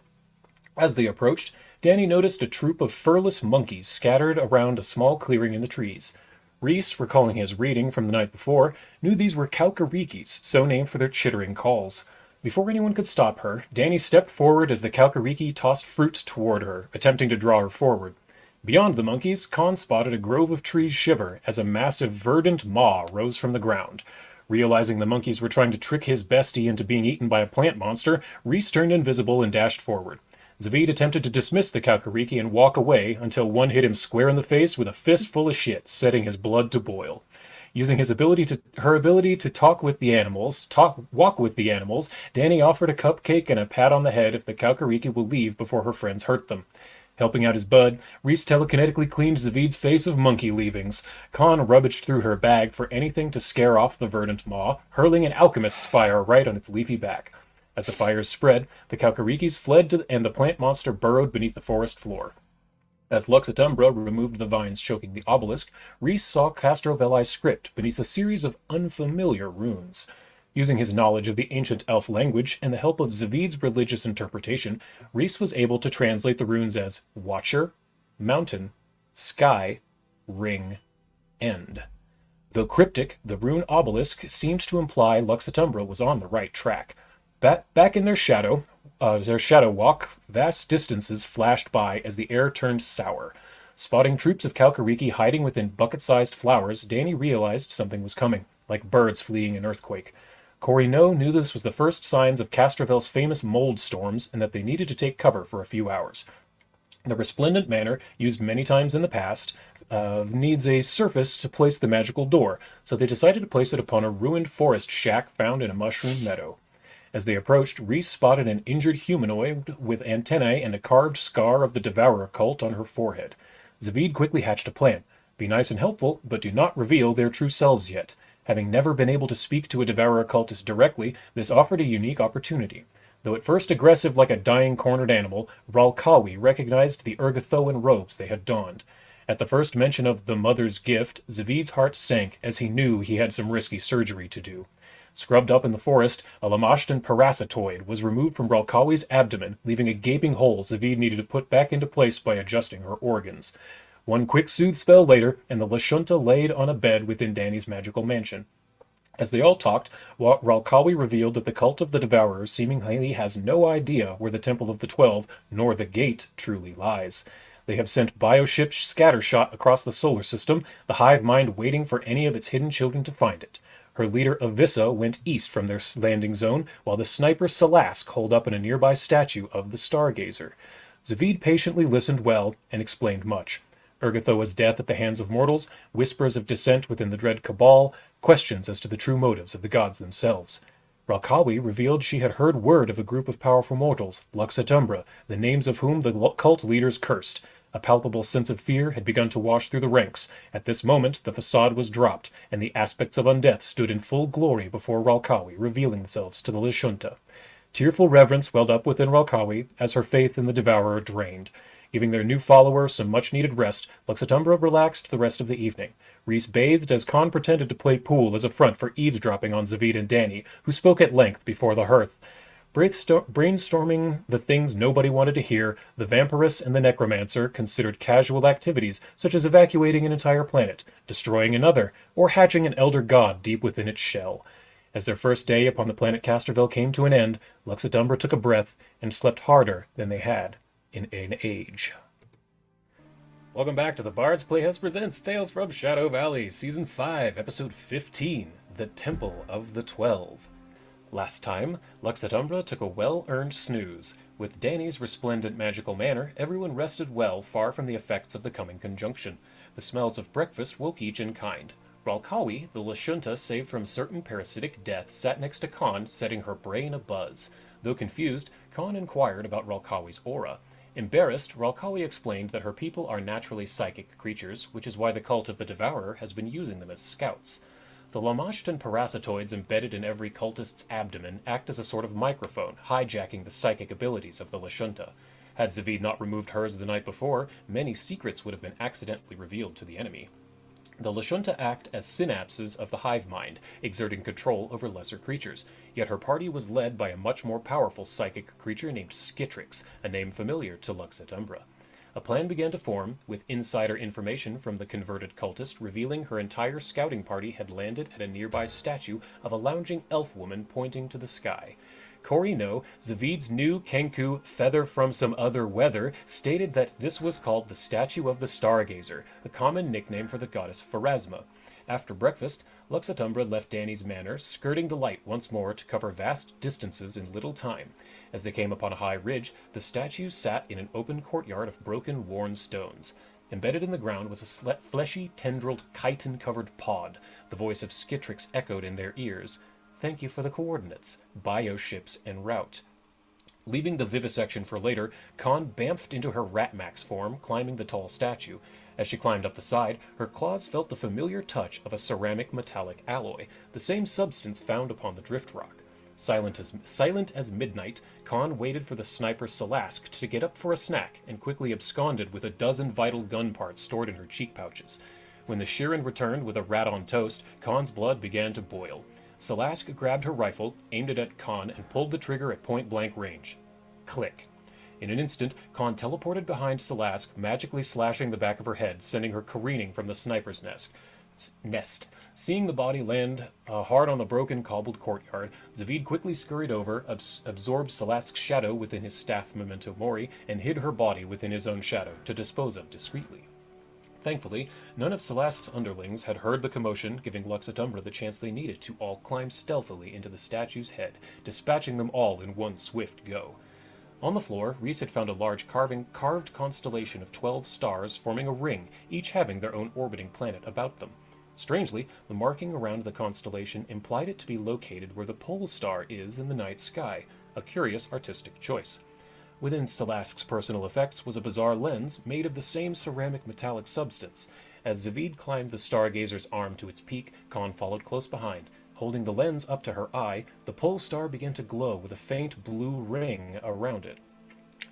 As they approached, Danny noticed a troop of furless monkeys scattered around a small clearing in the trees. Rhys, recalling his reading from the night before, knew these were Kalkarikis, so named for their chittering calls. Before anyone could stop her, Danny stepped forward as the Kalkariki tossed fruit toward her, attempting to draw her forward. Beyond the monkeys, Khan spotted a grove of trees shiver as a massive verdant maw rose from the ground. Realizing the monkeys were trying to trick his bestie into being eaten by a plant monster, Rhys turned invisible and dashed forward. Zavid attempted to dismiss the Kalkariki and walk away until one hit him square in the face with a fist full of shit, setting his blood to boil. Using her ability to walk with the animals, Danny offered a cupcake and a pat on the head if the Kalkariki will leave before her friends hurt them. Helping out his bud, Rhys telekinetically cleaned Zavid's face of monkey leavings. Khan rummaged through her bag for anything to scare off the verdant maw, hurling an alchemist's fire right on its leafy back. As the fires spread, the Kalkarikis fled and the plant monster burrowed beneath the forest floor. As Lux Et Umbra removed the vines choking the obelisk, Rhys saw Castroveli's script beneath a series of unfamiliar runes. Using his knowledge of the ancient elf language and the help of Zavid's religious interpretation, Rhys was able to translate the runes as Watcher, Mountain, Sky, Ring, End. Though cryptic, the rune obelisk seemed to imply Lux Et Umbra was on the right track. Back in their shadow walk, vast distances flashed by as the air turned sour. Spotting troops of Kalkariki hiding within bucket-sized flowers, Danny realized something was coming, like birds fleeing an earthquake. Corino knew this was the first signs of Castrovel's famous mold storms and that they needed to take cover for a few hours. The resplendent manor, used many times in the past, needs a surface to place the magical door, so they decided to place it upon a ruined forest shack found in a mushroom meadow. As they approached, Rhys spotted an injured humanoid with antennae and a carved scar of the Devourer cult on her forehead. Zavid quickly hatched a plan. Be nice and helpful, but do not reveal their true selves yet. Having never been able to speak to a Devourer cultist directly, this offered a unique opportunity. Though at first aggressive like a dying cornered animal, Ralkawi recognized the Urgathoan robes they had donned. At the first mention of the mother's gift, Zavid's heart sank as he knew he had some risky surgery to do. Scrubbed up in the forest, a Lamashtan parasitoid was removed from Ralkawi's abdomen, leaving a gaping hole Zavid needed to put back into place by adjusting her organs. One quick soothe spell later, and the Lashunta laid on a bed within Danny's magical mansion. As they all talked, Ralkawi revealed that the cult of the Devourer seemingly has no idea where the Temple of the 12, nor the Gate, truly lies. They have sent bioships scattershot across the solar system, the hive mind waiting for any of its hidden children to find it. Her leader, Avissa, went east from their landing zone, while the sniper Salask holed up in a nearby statue of the Stargazer. Zavid patiently listened well and explained much. Urgathoa's death at the hands of mortals, whispers of dissent within the dread Cabal, questions as to the true motives of the gods themselves. Ralkawi revealed she had heard word of a group of powerful mortals, Lux Et Umbra, the names of whom the cult leaders cursed. A palpable sense of fear had begun to wash through the ranks. At this moment, the facade was dropped, and the aspects of undeath stood in full glory before Ralkawi, revealing themselves to the Lashunta. Tearful reverence welled up within Ralkawi as her faith in the Devourer drained. Giving their new follower some much-needed rest, Lux Et Umbra relaxed the rest of the evening. Rhys bathed as Khan pretended to play pool as a front for eavesdropping on Zavid and Danny, who spoke at length before the hearth. Brainstorming the things nobody wanted to hear, the vampiress and the necromancer considered casual activities such as evacuating an entire planet, destroying another, or hatching an elder god deep within its shell. As their first day upon the planet Casterville came to an end, Lux Et Umbra took a breath and slept harder than they had in an age. Welcome back to the Bard's Playhouse Presents Tales from Shadow Valley, Season 5, Episode 15, The Temple of the 12. Last time, Lux Et Umbra took a well-earned snooze. With Danny's resplendent magical manner, everyone rested well, far from the effects of the coming conjunction. The smells of breakfast woke each in kind. Ralkawi, the Lashunta saved from certain parasitic death, sat next to Khan, setting her brain abuzz. Though confused, Khan inquired about Ralkawi's aura. Embarrassed, Ralkawi explained that her people are naturally psychic creatures, which is why the cult of the Devourer has been using them as scouts. The Lamashtan parasitoids embedded in every cultist's abdomen act as a sort of microphone, hijacking the psychic abilities of the Lashunta. Had Zavid not removed hers the night before, many secrets would have been accidentally revealed to the enemy. The Lashunta act as synapses of the hive mind, exerting control over lesser creatures, yet her party was led by a much more powerful psychic creature named Skitrix, a name familiar to Lux Et Umbra. A plan began to form, with insider information from the converted cultist revealing her entire scouting party had landed at a nearby statue of a lounging elf woman pointing to the sky. Cory No, Zavid's new Kenku feather from some other weather, stated that this was called the Statue of the Stargazer, a common nickname for the goddess Pharasma. After breakfast, Lux Et Umbra left Danny's manor, skirting the light once more to cover vast distances in little time. As they came upon a high ridge, the statue sat in an open courtyard of broken, worn stones. Embedded in the ground was a fleshy, tendrilled, chitin-covered pod. The voice of Skitrix echoed in their ears. Thank you for the coordinates, bioships en route. Leaving the vivisection for later, Khan bamfed into her Ratmax form, climbing the tall statue. As she climbed up the side, her claws felt the familiar touch of a ceramic metallic alloy, the same substance found upon the drift rock. Silent as midnight, Khan waited for the sniper Salask to get up for a snack and quickly absconded with a dozen vital gun parts stored in her cheek pouches. When the Shirin returned with a rat on toast, Khan's blood began to boil. Salask grabbed her rifle, aimed it at Khan, and pulled the trigger at point-blank range. Click. In an instant, Khan teleported behind Salask, magically slashing the back of her head, sending her careening from the sniper's nest. Seeing the body land hard on the broken, cobbled courtyard, Zavid quickly scurried over, absorbed Salask's shadow within his staff memento mori, and hid her body within his own shadow, to dispose of discreetly. Thankfully, none of Salask's underlings had heard the commotion, giving Lux Et Umbra the chance they needed to all climb stealthily into the statue's head, dispatching them all in one swift go. On the floor, Rhys had found a large carved constellation of 12 stars forming a ring, each having their own orbiting planet about them. Strangely, the marking around the constellation implied it to be located where the pole star is in the night sky, a curious artistic choice. Within SPAAACE's personal effects was a bizarre lens made of the same ceramic metallic substance. As Zavid climbed the stargazer's arm to its peak, Khan followed close behind. Holding the lens up to her eye, the pole star began to glow with a faint blue ring around it.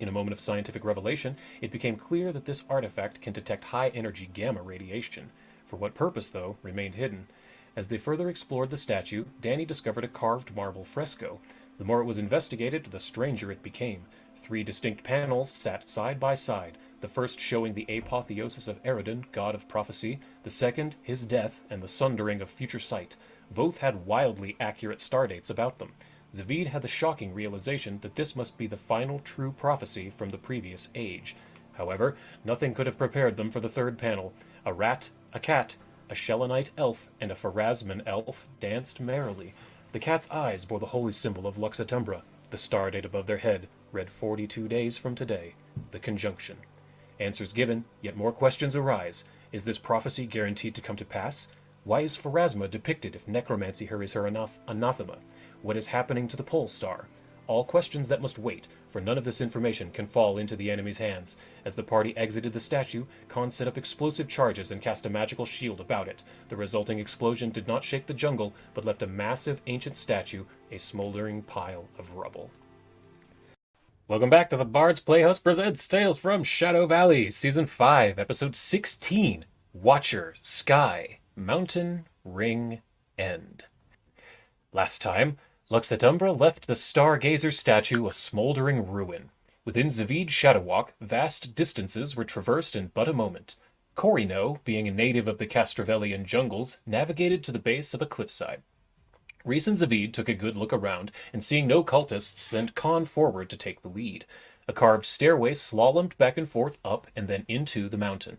In a moment of scientific revelation, it became clear that this artifact can detect high-energy gamma radiation. For what purpose, though, remained hidden. As they further explored the statue, Danny discovered a carved marble fresco. The more it was investigated, the stranger it became. 3 distinct panels sat side by side, the first showing the apotheosis of Eridan, god of prophecy, the second, his death, and the sundering of future sight. Both had wildly accurate stardates about them. Zavid had the shocking realization that this must be the final true prophecy from the previous age. However, nothing could have prepared them for the third panel. A rat, a cat, a Shelonite elf, and a Pharasman elf danced merrily. The cat's eyes bore the holy symbol of Lux Et Umbra. The stardate above their head read 42 days from today. The conjunction. Answers given, yet more questions arise. Is this prophecy guaranteed to come to pass? Why is Pharasma depicted if necromancy is her anathema? What is happening to the pole star? All questions that must wait, for none of this information can fall into the enemy's hands. As the party exited the statue, Khan set up explosive charges and cast a magical shield about it. The resulting explosion did not shake the jungle, but left a massive ancient statue, a smoldering pile of rubble. Welcome back to the Bard's Playhouse presents Tales from Shadow Valley, Season 5, Episode 16, Watcher, Sky, Mountain, Ring, End. Last time, Lux Et Umbra left the Stargazer statue a smoldering ruin. Within Zavid's Shadow Walk, vast distances were traversed in but a moment. Corino, being a native of the Castrovellian jungles, navigated to the base of a cliffside. Reese and Zavid took a good look around, and seeing no cultists, sent Khan forward to take the lead. A carved stairway slalomed back and forth up and then into the mountain.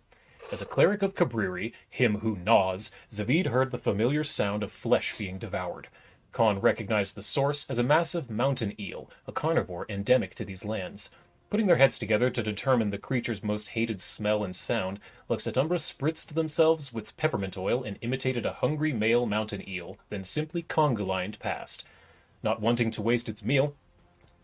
As a cleric of Cabriri, him who gnaws, Zavid heard the familiar sound of flesh being devoured. Khan recognized the source as a massive mountain eel, a carnivore endemic to these lands. Putting their heads together to determine the creature's most hated smell and sound, Lux Et Umbra spritzed themselves with peppermint oil and imitated a hungry male mountain eel, then simply congolined past. Not wanting to waste its meal,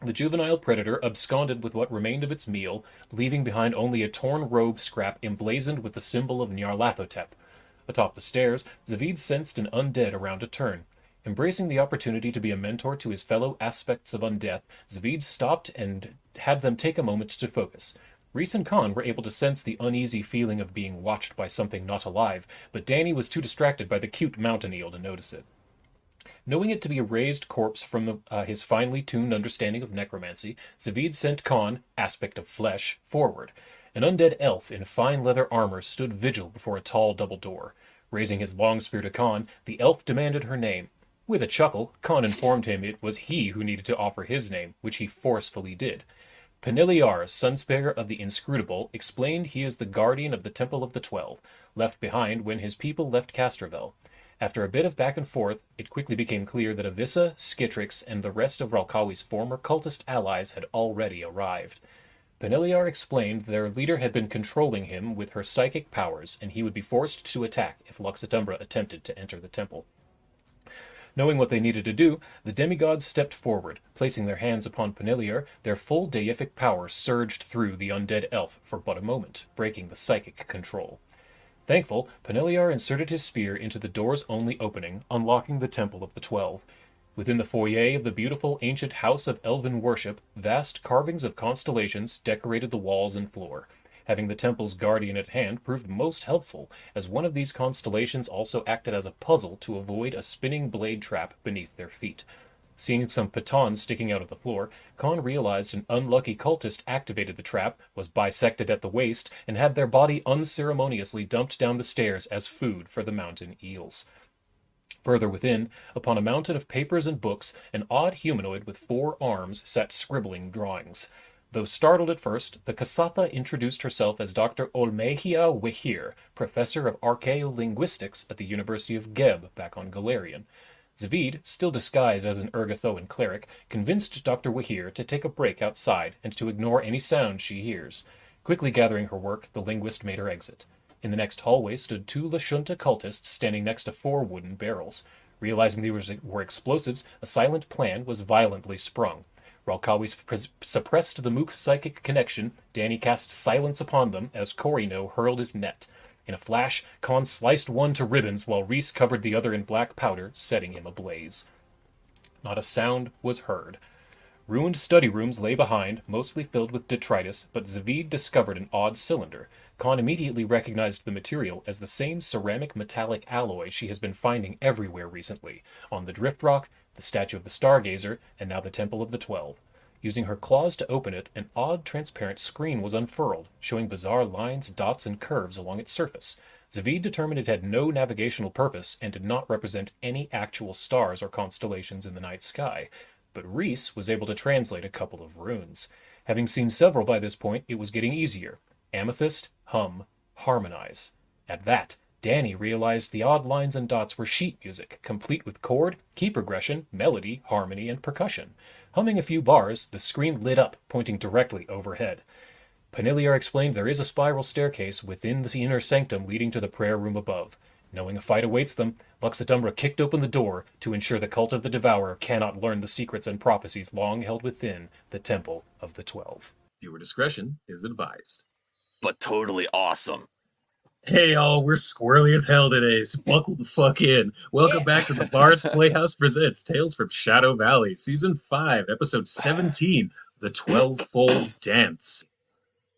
the juvenile predator absconded with what remained of its meal, leaving behind only a torn robe scrap emblazoned with the symbol of Nyarlathotep. Atop the stairs, Zavid sensed an undead around a turn. Embracing the opportunity to be a mentor to his fellow aspects of undeath, Zavid stopped and had them take a moment to focus. Reese and Khan were able to sense the uneasy feeling of being watched by something not alive, but Danny was too distracted by the cute mountain eel to notice it. Knowing it to be a raised corpse from his finely tuned understanding of necromancy, Zavid sent Khan, aspect of flesh, forward. An undead elf in fine leather armor stood vigil before a tall double door. Raising his long spear to Khan, the elf demanded her name. With a chuckle, Khan informed him it was he who needed to offer his name, which he forcefully did. Peneliar, Sunspear of the Inscrutable, explained he is the guardian of the Temple of the 12, left behind when his people left Castrovel. After a bit of back and forth, it quickly became clear that Avissa, Skitrix, and the rest of Ralkawi's former cultist allies had already arrived. Peneliar explained their leader had been controlling him with her psychic powers, and he would be forced to attack if Lux Et Umbra attempted to enter the temple. Knowing what they needed to do, the demigods stepped forward. Placing their hands upon Peneliar, their full deific power surged through the undead elf for but a moment, breaking the psychic control. Thankful, Peneliar inserted his spear into the door's only opening, unlocking the Temple of the 12. Within the foyer of the beautiful ancient house of elven worship, vast carvings of constellations decorated the walls and floor. Having the temple's guardian at hand proved most helpful, as one of these constellations also acted as a puzzle to avoid a spinning blade trap beneath their feet. Seeing some pitons sticking out of the floor, Khan realized an unlucky cultist activated the trap, was bisected at the waist, and had their body unceremoniously dumped down the stairs as food for the mountain eels. Further within, upon a mountain of papers and books, an odd humanoid with 4 arms sat scribbling drawings. Though startled at first, the Kasatha introduced herself as Dr. Olmehia Wehir, professor of archaeolinguistics at the University of Geb back on Galarian. Zavid, still disguised as an Urgathoan cleric, convinced Dr. Wehir to take a break outside and to ignore any sound she hears. Quickly gathering her work, the linguist made her exit. In the next hallway stood 2 Lashunta cultists standing next to 4 wooden barrels. Realizing these were explosives, a silent plan was violently sprung. While Kawi suppressed the Mook's psychic connection, Danny cast silence upon them as Korino hurled his net. In a flash, Khan sliced one to ribbons while Reese covered the other in black powder, setting him ablaze. Not a sound was heard. Ruined study rooms lay behind, mostly filled with detritus, but Zavid discovered an odd cylinder. Khan immediately recognized the material as the same ceramic metallic alloy she has been finding everywhere recently, on the Drift Rock, the statue of the Stargazer, and now the Temple of the 12. Using her claws to open it, an odd transparent screen was unfurled, showing bizarre lines, dots, and curves along its surface. Zavid determined it had no navigational purpose and did not represent any actual stars or constellations in the night sky. But Reese was able to translate a couple of runes. Having seen several by this point, it was getting easier. Amethyst, hum, harmonize. At that, Danny realized the odd lines and dots were sheet music, complete with chord, key progression, melody, harmony, and percussion. Humming a few bars, the screen lit up, pointing directly overhead. Peniliar explained there is a spiral staircase within the inner sanctum leading to the prayer room above. Knowing a fight awaits them, Lux Et Umbra kicked open the door to ensure the cult of the Devourer cannot learn the secrets and prophecies long held within the Temple of the 12. Viewer discretion is advised. But totally awesome. Hey y'all, we're squirrely as hell today, so buckle the fuck in. Welcome back to the Bard's Playhouse Presents Tales from Shadow Valley, Season 5, Episode 17, The 12-Fold Dance.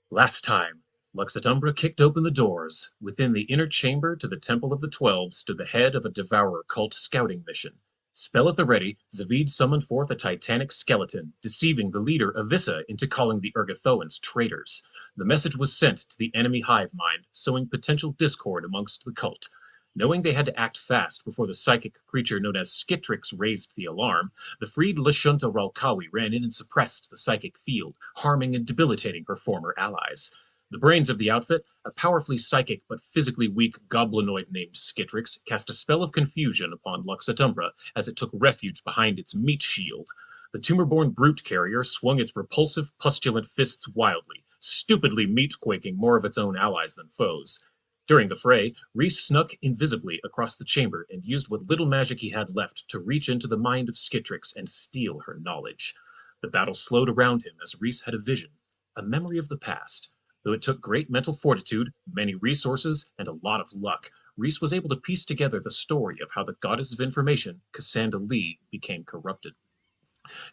Last time, Lux Et Umbra kicked open the doors. Within the inner chamber to the Temple of the 12 stood the head of a Devourer cult scouting mission. Spell at the ready, Zavid summoned forth a titanic skeleton, deceiving the leader Avissa into calling the Urgathoans traitors. The message was sent to the enemy hive mind, sowing potential discord amongst the cult. Knowing they had to act fast before the psychic creature known as Skitrix raised the alarm, the freed Lashunta Ralkawi ran in and suppressed the psychic field, harming and debilitating her former allies. The brains of the outfit, a powerfully psychic but physically weak goblinoid named Skitrix, cast a spell of confusion upon Lux Et Umbra as it took refuge behind its meat shield. The tumor-born brute carrier swung its repulsive, pustulant fists wildly, stupidly meat-quaking more of its own allies than foes. During the fray, Reese snuck invisibly across the chamber and used what little magic he had left to reach into the mind of Skitrix and steal her knowledge. The battle slowed around him as Reese had a vision, a memory of the past. Though it took great mental fortitude, many resources, and a lot of luck, Reese was able to piece together the story of how the goddess of information, Cassandra Lee, became corrupted.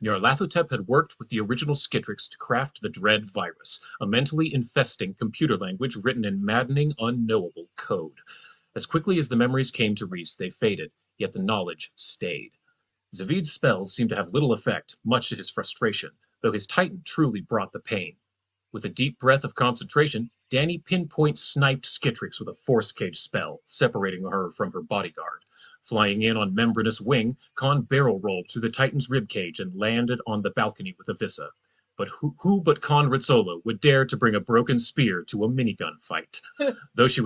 Nyarlathotep had worked with the original Skitrix to craft the Dread Virus, a mentally infesting computer language written in maddening, unknowable code. As quickly as the memories came to Reese, they faded, yet the knowledge stayed. Zavid's spells seemed to have little effect, much to his frustration, though his Titan truly brought the pain. With a deep breath of concentration, Danny pinpoint sniped Skitrix with a force cage spell, separating her from her bodyguard. Flying in on membranous wing, Khan barrel rolled through the Titan's ribcage and landed on the balcony with Avissa. But who but Khan Rizzolo would dare to bring a broken spear to a minigun fight? Though she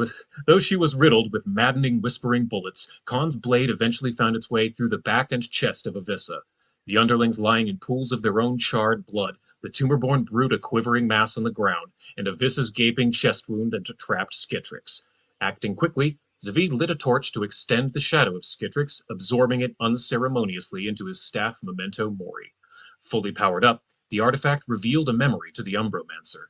was riddled with maddening, whispering bullets, Khan's blade eventually found its way through the back and chest of Avissa. The underlings lying in pools of their own charred blood, the tumor-born brute a quivering mass on the ground, and Avissa's gaping chest wound and trapped Skitrix. Acting quickly, Zavid lit a torch to extend the shadow of Skitrix, absorbing it unceremoniously into his staff memento mori. Fully powered up, the artifact revealed a memory to the Umbromancer.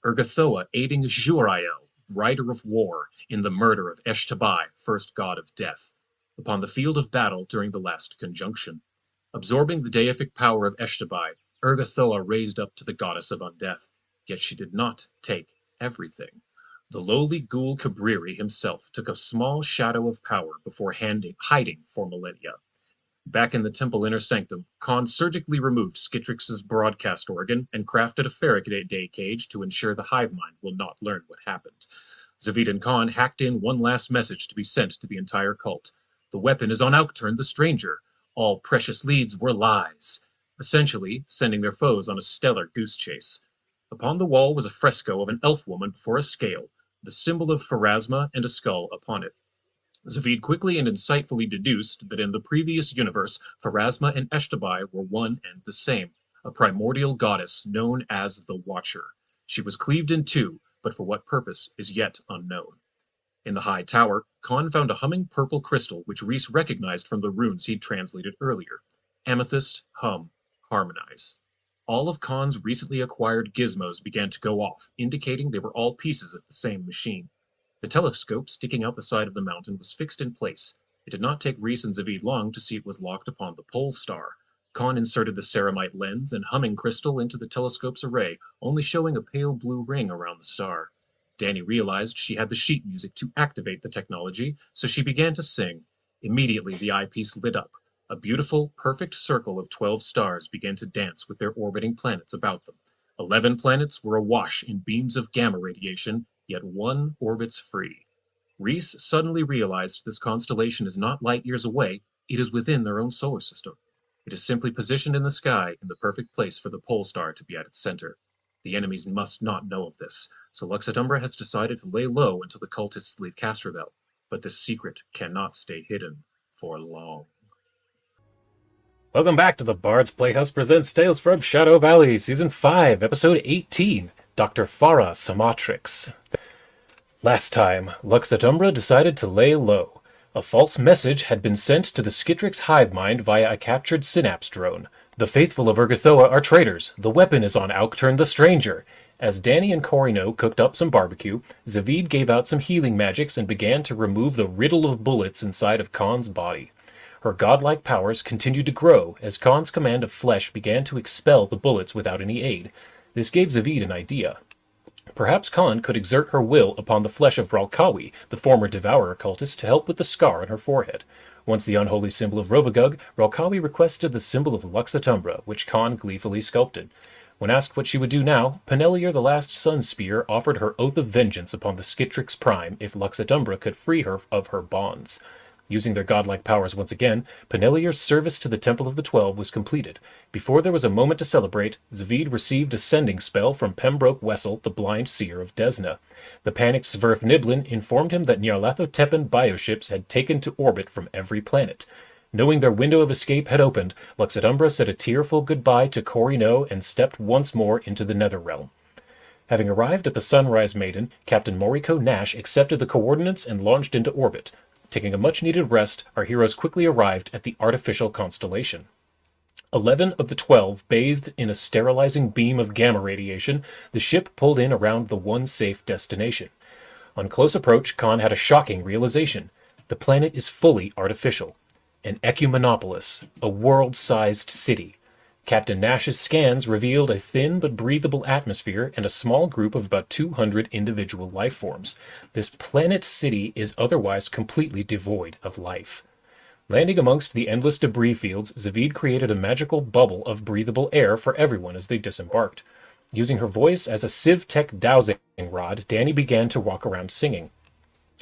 Urgathoa aiding Jurael, rider of war, in the murder of Eshtabai, first god of death, upon the field of battle during the last conjunction. Absorbing the deific power of Eshtabai, Urgathoa raised up to the goddess of undeath, yet she did not take everything. The lowly ghoul Cabriri himself took a small shadow of power before hiding for millennia. Back in the temple inner sanctum, Khan surgically removed Skitrix's broadcast organ and crafted a Faraday cage to ensure the hive mind will not learn what happened. Zavid and Khan hacked in one last message to be sent to the entire cult. The weapon is on Outturn the Stranger. All precious leads were lies. Essentially, sending their foes on a stellar goose chase. Upon the wall was a fresco of an elf woman before a scale, the symbol of Pharasma and a skull upon it. Zavid quickly and insightfully deduced that in the previous universe, Pharasma and Eshtabai were one and the same, a primordial goddess known as the Watcher. She was cleaved in two, but for what purpose is yet unknown. In the high tower, Khan found a humming purple crystal which Reese recognized from the runes he'd translated earlier. Amethyst, hum, harmonize. All of Khan's recently acquired gizmos began to go off, indicating they were all pieces of the same machine. The telescope sticking out the side of the mountain was fixed in place. It did not take Reese and Zavid long to see it was locked upon the pole star. Khan inserted the ceramite lens and humming crystal into the telescope's array, only showing a pale blue ring around the star. Danny realized she had the sheet music to activate the technology, so she began to sing. Immediately the eyepiece lit up. A beautiful, perfect circle of 12 stars began to dance with their orbiting planets about them. 11 planets were awash in beams of gamma radiation, yet one orbits free. Reese suddenly realized this constellation is not light years away, it is within their own solar system. It is simply positioned in the sky in the perfect place for the pole star to be at its center. The enemies must not know of this, so Lux Et Umbra has decided to lay low until the cultists leave Castrovel. But this secret cannot stay hidden for long. Welcome back to the Bard's Playhouse Presents Tales from Shadow Valley, Season 5, Episode 18, Dr. Farah Samatrix. Last time, Lux Et Umbra decided to lay low. A false message had been sent to the Skitrix hive mind via a captured Synapse drone. The faithful of Urgathoa are traitors. The weapon is on Aukturn the Stranger. As Danny and Corino cooked up some barbecue, Zavid gave out some healing magics and began to remove the riddle of bullets inside of Khan's body. Her godlike powers continued to grow as Khan's command of flesh began to expel the bullets without any aid. This gave Zavid an idea. Perhaps Khan could exert her will upon the flesh of Ralkawi, the former Devourer cultist, to help with the scar on her forehead. Once the unholy symbol of Rovagug, Ralkawi requested the symbol of Lux Et Umbra, which Khan gleefully sculpted. When asked what she would do now, Penelier the Last Sun Spear offered her oath of vengeance upon the Skitrix Prime if Lux Et Umbra could free her of her bonds. Using their godlike powers once again, Penelier's service to the Temple of the Twelve was completed. Before there was a moment to celebrate, Zavid received a sending spell from Pembroke Wessel, the blind seer of Desna. The panicked Sverf Niblin informed him that Nyarlathoteppan bioships had taken to orbit from every planet. Knowing their window of escape had opened, Lux Et Umbra said a tearful goodbye to Corino and stepped once more into the Netherrealm. Having arrived at the Sunrise Maiden, Captain Moriko Nash accepted the coordinates and launched into orbit. Taking a much-needed rest, our heroes quickly arrived at the artificial constellation. 11 of the 12 bathed in a sterilizing beam of gamma radiation, the ship pulled in around the one safe destination. On close approach, Khan had a shocking realization. The planet is fully artificial. An ecumenopolis, a world-sized city. Captain Nash's scans revealed a thin but breathable atmosphere and a small group of about 200 individual life forms. This planet city is otherwise completely devoid of life. Landing amongst the endless debris fields, Zavid created a magical bubble of breathable air for everyone as they disembarked. Using her voice as a civ-tech dowsing rod, Danny began to walk around singing.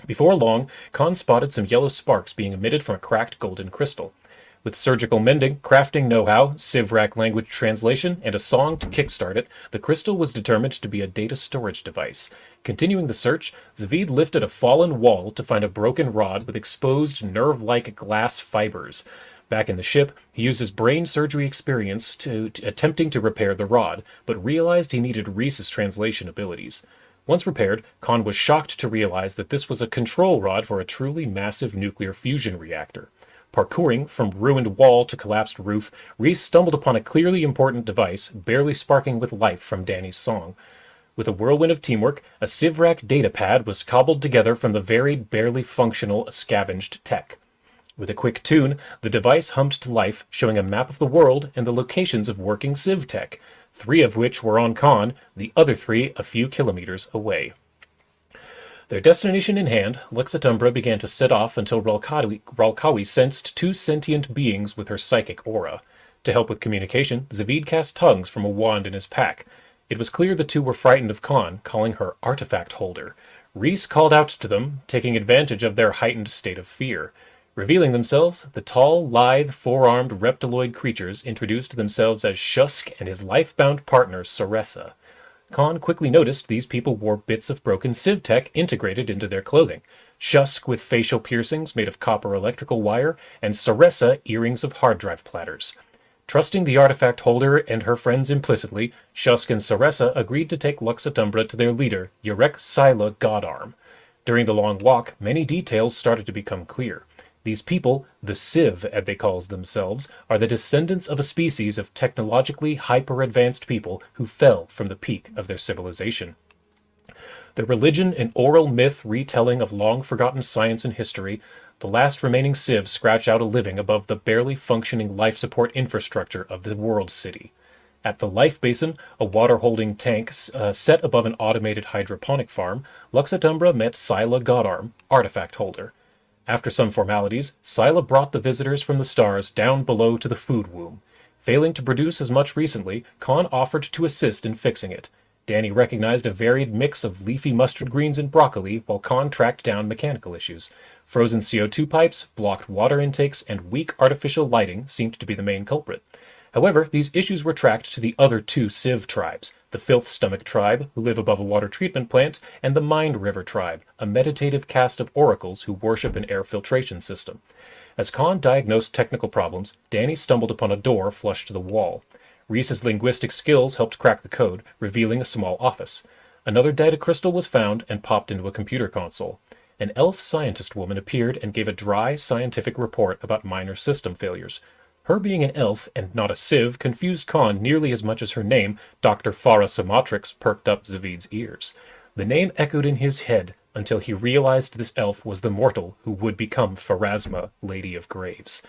Before long, Khan spotted some yellow sparks being emitted from a cracked golden crystal. With surgical mending, crafting know-how, Civrac language translation, and a song to kickstart it, the crystal was determined to be a data storage device. Continuing the search, Zavid lifted a fallen wall to find a broken rod with exposed nerve-like glass fibers. Back in the ship, he used his brain surgery experience to attempting to repair the rod, but realized he needed Reese's translation abilities. Once repaired, Khan was shocked to realize that this was a control rod for a truly massive nuclear fusion reactor. Parkouring from ruined wall to collapsed roof, Reese stumbled upon a clearly important device, barely sparking with life from Danny's song. With a whirlwind of teamwork, a Civrac datapad was cobbled together from the varied, barely functional, scavenged tech. With a quick tune, the device hummed to life, showing a map of the world and the locations of working Civ tech, 3 of which were on Khan, the other 3 a few kilometers away. Their destination in hand, Lux Et Umbra began to set off until Ralkawi sensed 2 sentient beings with her psychic aura. To help with communication, Zavid cast tongues from a wand in his pack. It was clear the 2 were frightened of Khan, calling her artifact holder. Reese called out to them, taking advantage of their heightened state of fear. Revealing themselves, the tall, lithe, 4-armed reptiloid creatures introduced themselves as Shusk and his life-bound partner, Saressa. Khan quickly noticed these people wore bits of broken Civ tech integrated into their clothing. Shusk with facial piercings made of copper electrical wire, and Saressa earrings of hard drive platters. Trusting the artifact holder and her friends implicitly, Shusk and Saressa agreed to take Lux Et Umbra to their leader, Yurek Sila Godarm. During the long walk, many details started to become clear. These people, the Civ as they call themselves, are the descendants of a species of technologically hyper-advanced people who fell from the peak of their civilization. Their religion, an oral myth retelling of long-forgotten science and history, the last remaining Civ scratch out a living above the barely functioning life support infrastructure of the world city. At the Life Basin, a water-holding tank set above an automated hydroponic farm, Lux Et Umbra met Scylla Godarm, artifact holder. After some formalities, Scylla brought the visitors from the stars down below to the food womb. Failing to produce as much recently, Khan offered to assist in fixing it. Danny recognized a varied mix of leafy mustard greens and broccoli, while Khan tracked down mechanical issues. Frozen CO2 pipes, blocked water intakes, and weak artificial lighting seemed to be the main culprit. However, these issues were tracked to the other two Civ tribes, the Filth Stomach tribe, who live above a water treatment plant, and the Mind River tribe, a meditative caste of oracles who worship an air filtration system. As Khan diagnosed technical problems, Danny stumbled upon a door flush to the wall. Reese's linguistic skills helped crack the code, revealing a small office. Another data crystal was found and popped into a computer console. An elf scientist woman appeared and gave a dry, scientific report about minor system failures. Her being an elf and not a Civ confused Khan nearly as much as her name, Dr. Farah Samatrix, perked up Zavid's ears. The name echoed in his head until he realized this elf was the mortal who would become Pharasma, Lady of Graves.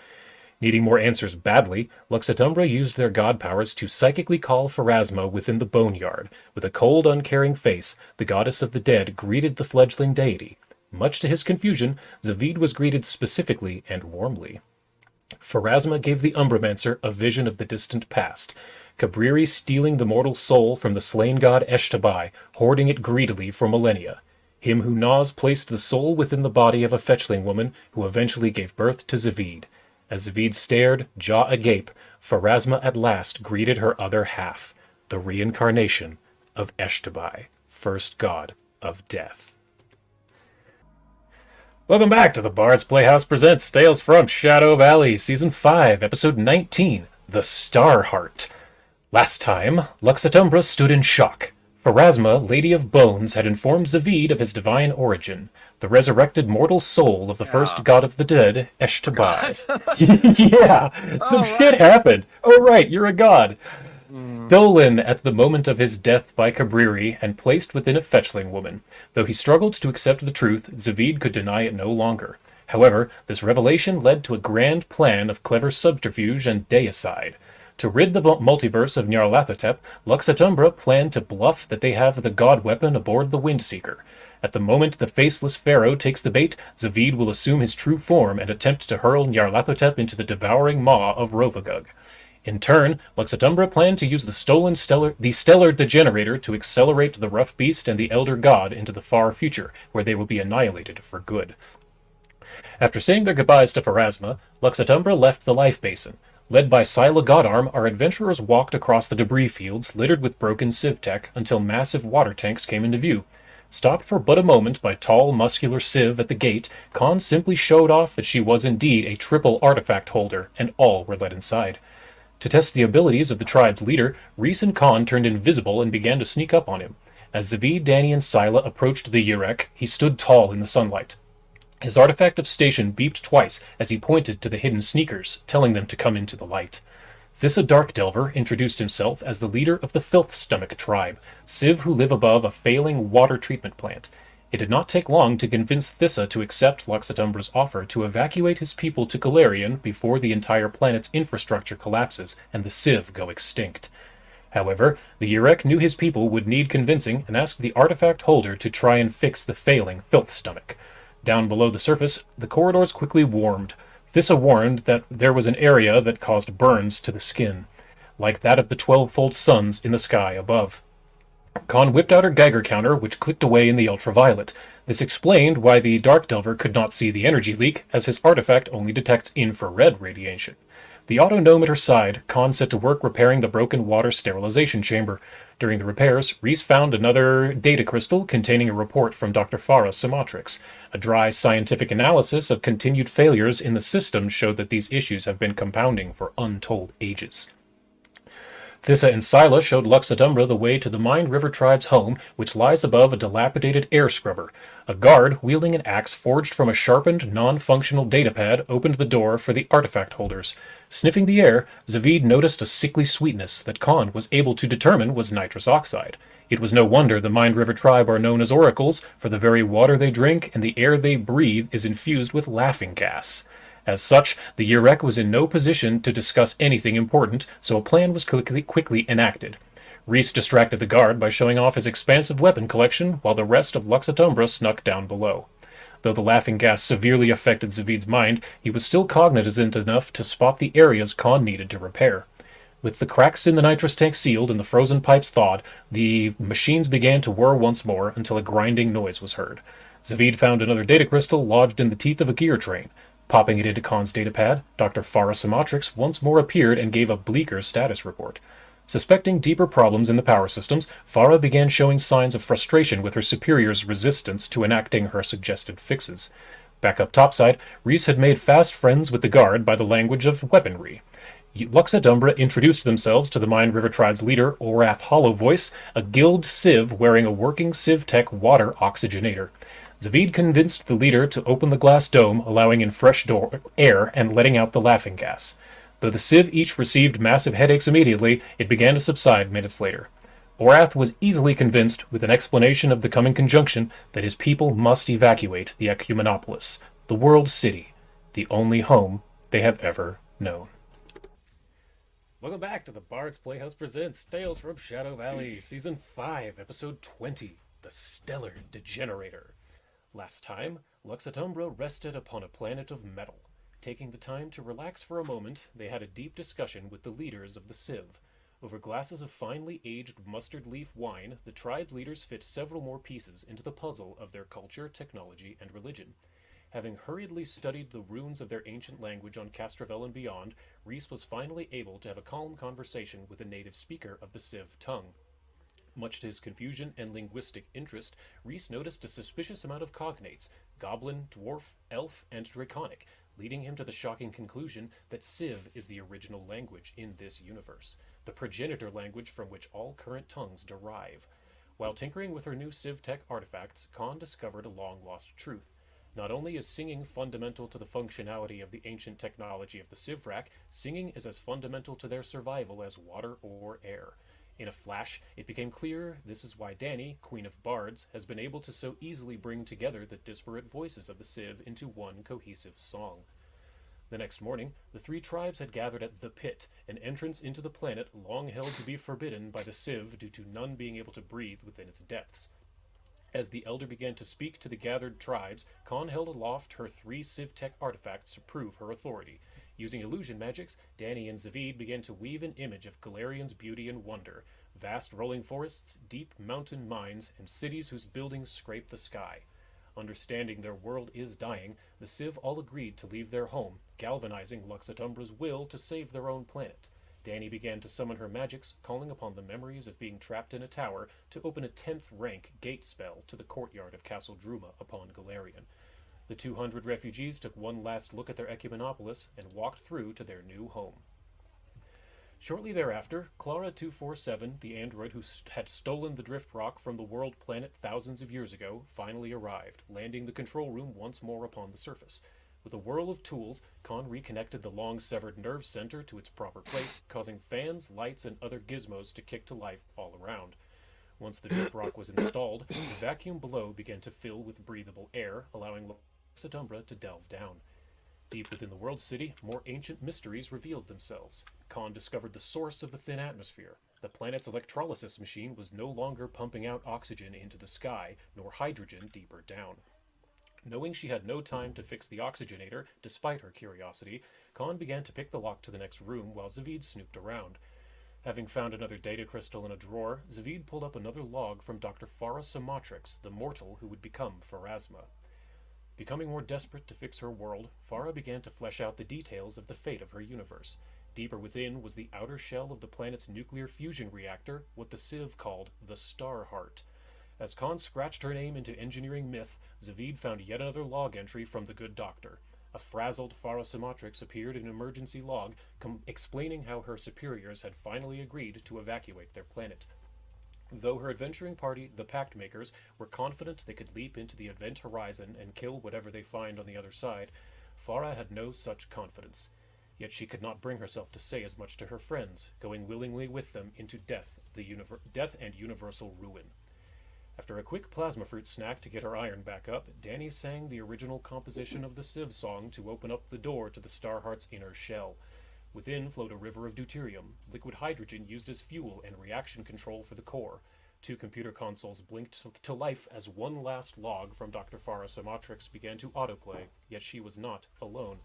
Needing more answers badly, Lux Et Umbra used their god powers to psychically call Pharasma within the boneyard. With a cold, uncaring face, the goddess of the dead greeted the fledgling deity. Much to his confusion, Zavid was greeted specifically and warmly. Pharasma gave the Umbramancer a vision of the distant past. Cabriri stealing the mortal soul from the slain god Eshtabai, hoarding it greedily for millennia. Him who gnaws placed the soul within the body of a fetchling woman who eventually gave birth to Zavid. As Zavid stared, jaw agape, Pharasma at last greeted her other half, the reincarnation of Eshtabai, first god of death. Welcome back to the Bard's Playhouse presents Tales from Shadow Valley, Season 5, Episode 19, The Star Heart. Last time, Lux Et Umbra stood in shock. Pharasma, Lady of Bones, had informed Zavid of his divine origin, the resurrected mortal soul of the first god of the dead, Eshtabai. Yeah, some shit happened. Oh right, you're a god. Stolen at the moment of his death by Cabriri and placed within a fetchling woman. Though he struggled to accept the truth, Zavid could deny it no longer. However, this revelation led to a grand plan of clever subterfuge and deicide. To rid the multiverse of Nyarlathotep, Lux Et Umbra planned to bluff that they have the god weapon aboard the Windseeker. At the moment the faceless pharaoh takes the bait, Zavid will assume his true form and attempt to hurl Nyarlathotep into the devouring maw of Rovagug. In turn, Lux Et Umbra planned to use the stellar degenerator to accelerate the rough beast and the elder god into the far future, where they will be annihilated for good. After saying their goodbyes to Pharasma, Lux Et Umbra left the Life Basin. Led by Scylla Godarm, our adventurers walked across the debris fields littered with broken civ tech until massive water tanks came into view. Stopped for but a moment by tall, muscular Civ at the gate, Khan simply showed off that she was indeed a triple artifact holder, and all were let inside. To test the abilities of the tribe's leader, Reese and Khan turned invisible and began to sneak up on him. As Zavid, Danny, and Scylla approached the Urek, he stood tall in the sunlight. His artifact of station beeped twice as he pointed to the hidden sneakers, telling them to come into the light. Thissa Darkdelver introduced himself as the leader of the Filth Stomach tribe, Civ who live above a failing water treatment plant. It did not take long to convince Thissa to accept Lux Et Umbra's offer to evacuate his people to Galarian before the entire planet's infrastructure collapses and the Civ go extinct. However, the Urek knew his people would need convincing and asked the artifact holder to try and fix the failing Filth Stomach. Down below the surface, the corridors quickly warmed. Thissa warned that there was an area that caused burns to the skin, like that of the 12-fold suns in the sky above. Khan whipped out her Geiger counter, which clicked away in the ultraviolet. This explained why the Darkdelver could not see the energy leak, as his artifact only detects infrared radiation. The auto-gnome at her side, Khan set to work repairing the broken water sterilization chamber. During the repairs, Reese found another data crystal containing a report from Dr. Farah Samatrix. A dry scientific analysis of continued failures in the system showed that these issues have been compounding for untold ages. Thissa and Scylla showed Lux Et Umbra the way to the Mind River tribe's home, which lies above a dilapidated air scrubber. A guard, wielding an axe forged from a sharpened, non-functional datapad, opened the door for the artifact holders. Sniffing the air, Zavid noticed a sickly sweetness that Khan was able to determine was nitrous oxide. It was no wonder the Mind River tribe are known as oracles, for the very water they drink and the air they breathe is infused with laughing gas. As such, the Urek was in no position to discuss anything important, so a plan was quickly enacted. Reese distracted the guard by showing off his expansive weapon collection, while the rest of Lux Et Umbra snuck down below. Though the laughing gas severely affected Zavid's mind, he was still cognizant enough to spot the areas Khan needed to repair. With the cracks in the nitrous tank sealed and the frozen pipes thawed, the machines began to whir once more until a grinding noise was heard. Zavid found another data crystal lodged in the teeth of a gear train. Popping it into Khan's datapad, Dr. Farah Samatrix once more appeared and gave a bleaker status report. Suspecting deeper problems in the power systems, Farah began showing signs of frustration with her superior's resistance to enacting her suggested fixes. Back up topside, Reese had made fast friends with the guard by the language of weaponry. Lux Et Umbra introduced themselves to the Mind River tribe's leader, Orath Hollowvoice, a guild civ wearing a working civ-tech water oxygenator. Zavid convinced the leader to open the glass dome, allowing in fresh air and letting out the laughing gas. Though the civ each received massive headaches immediately, it began to subside minutes later. Orath was easily convinced, with an explanation of the coming conjunction, that his people must evacuate the Ecumenopolis, the world city, the only home they have ever known. Welcome back to the Bard's Playhouse Presents Tales from Shadow Valley, Season 5, Episode 20, The Stellar Degenerator. Last time, Lux Et Umbra rested upon a planet of metal. Taking the time to relax for a moment, they had a deep discussion with the leaders of the Civ. Over glasses of finely aged mustard leaf wine, the tribe's leaders fit several more pieces into the puzzle of their culture, technology, and religion. Having hurriedly studied the runes of their ancient language on Castrovel and beyond, Reese was finally able to have a calm conversation with a native speaker of the Civ tongue. Much to his confusion and linguistic interest, Reese noticed a suspicious amount of cognates, goblin, dwarf, elf, and draconic, leading him to the shocking conclusion that Civ is the original language in this universe, the progenitor language from which all current tongues derive. While tinkering with her new Civ-tech artifacts, Khan discovered a long-lost truth. Not only is singing fundamental to the functionality of the ancient technology of the Civrac, singing is as fundamental to their survival as water or air. In a flash, it became clear this is why Dani, Queen of Bards, has been able to so easily bring together the disparate voices of the Civ into one cohesive song. The next morning, the three tribes had gathered at the Pit, an entrance into the planet long held to be forbidden by the Civ due to none being able to breathe within its depths. As the elder began to speak to the gathered tribes, Khan held aloft her three Civ-tech artifacts to prove her authority. Using illusion magics, Dani and Zavid began to weave an image of Galarian's beauty and wonder, vast rolling forests, deep mountain mines, and cities whose buildings scrape the sky. Understanding their world is dying, the Civ all agreed to leave their home, galvanizing Lux Et Umbra's will to save their own planet. Dani began to summon her magics, calling upon the memories of being trapped in a tower to open a 10th rank gate spell to the courtyard of Castle Druma upon Galarian. The 200 refugees took one last look at their Ecumenopolis and walked through to their new home. Shortly thereafter, Clara 247, the android who had stolen the drift rock from the world planet thousands of years ago, finally arrived, landing the control room once more upon the surface. With a whirl of tools, Khan reconnected the long-severed nerve center to its proper place, causing fans, lights, and other gizmos to kick to life all around. Once the drift rock was installed, the vacuum below began to fill with breathable air, allowing Lux Et Umbra to delve down. Deep within the world city, more ancient mysteries revealed themselves. Khan discovered the source of the thin atmosphere. The planet's electrolysis machine was no longer pumping out oxygen into the sky, nor hydrogen deeper down. Knowing she had no time to fix the oxygenator, despite her curiosity, Khan began to pick the lock to the next room while Zavid snooped around. Having found another data crystal in a drawer, Zavid pulled up another log from Dr. Farah Samatrix, the mortal who would become Pharasma. Becoming more desperate to fix her world, Farah began to flesh out the details of the fate of her universe. Deeper within was the outer shell of the planet's nuclear fusion reactor, what the Civ called the Star Heart. As Khan scratched her name into engineering myth, Zavid found yet another log entry from the good doctor. A frazzled Farah Sumatrix appeared in an emergency log explaining how her superiors had finally agreed to evacuate their planet. Though her adventuring party, the Pact Makers, were confident they could leap into the event horizon and kill whatever they find on the other side, Farah had no such confidence. Yet she could not bring herself to say as much to her friends, going willingly with them into death and universal ruin. After a quick plasma fruit snack to get her iron back up, Danny sang the original composition of the Civ song to open up the door to the Starheart's inner shell. Within flowed a river of deuterium, liquid hydrogen used as fuel and reaction control for the core. 2 computer consoles blinked to life as one last log from Dr. Farah Sumatrix began to autoplay, yet she was not alone.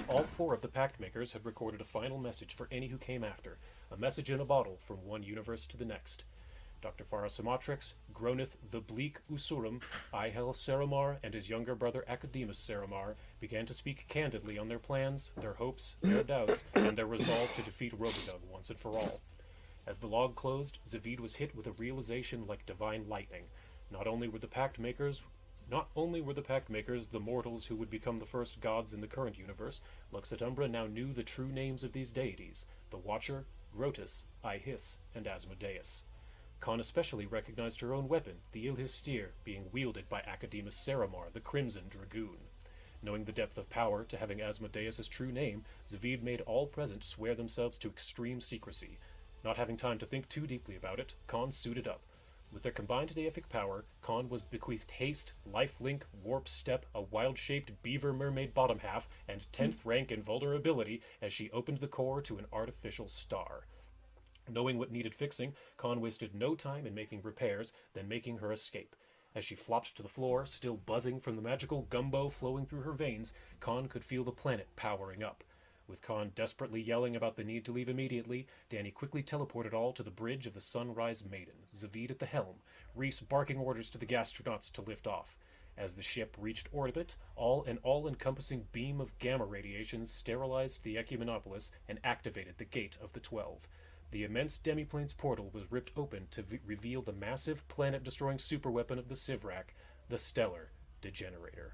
All 4 of the Pact Makers had recorded a final message for any who came after, a message in a bottle from one universe to the next. Dr. Farah Sumatrix, Gronith the Bleak Usurum, Ihel Saramar, and his younger brother Academus Saramar began to speak candidly on their plans, their hopes, their doubts, and their resolve to defeat Robodug once and for all. As the log closed, Zavid was hit with a realization like divine lightning. Not only were the Pact Makers the mortals who would become the first gods in the current universe, Lux Et Umbra now knew the true names of these deities: the Watcher, Grotus, Ihis, and Asmodeus. Khan especially recognized her own weapon, the Ilhistir, being wielded by Academus Saramar, the Crimson Dragoon. Knowing the depth of power to having Asmodeus' true name, Zavid made all present swear themselves to extreme secrecy. Not having time to think too deeply about it, Khan suited up. With their combined deific power, Khan was bequeathed haste, lifelink, warp step, a wild-shaped beaver mermaid bottom half, and 10th rank invulnerability as she opened the core to an artificial star. Knowing what needed fixing, Khan wasted no time in making repairs, then making her escape. As she flopped to the floor, still buzzing from the magical gumbo flowing through her veins, Khan could feel the planet powering up. With Khan desperately yelling about the need to leave immediately, Danny quickly teleported all to the bridge of the Sunrise Maiden, Zavid at the helm, Reese barking orders to the gastronauts to lift off. As the ship reached orbit, an all-encompassing beam of gamma radiation sterilized the Ecumenopolis and activated the Gate of the 12. The immense demiplane's portal was ripped open to reveal the massive planet-destroying superweapon of the Civrac, the Stellar Degenerator.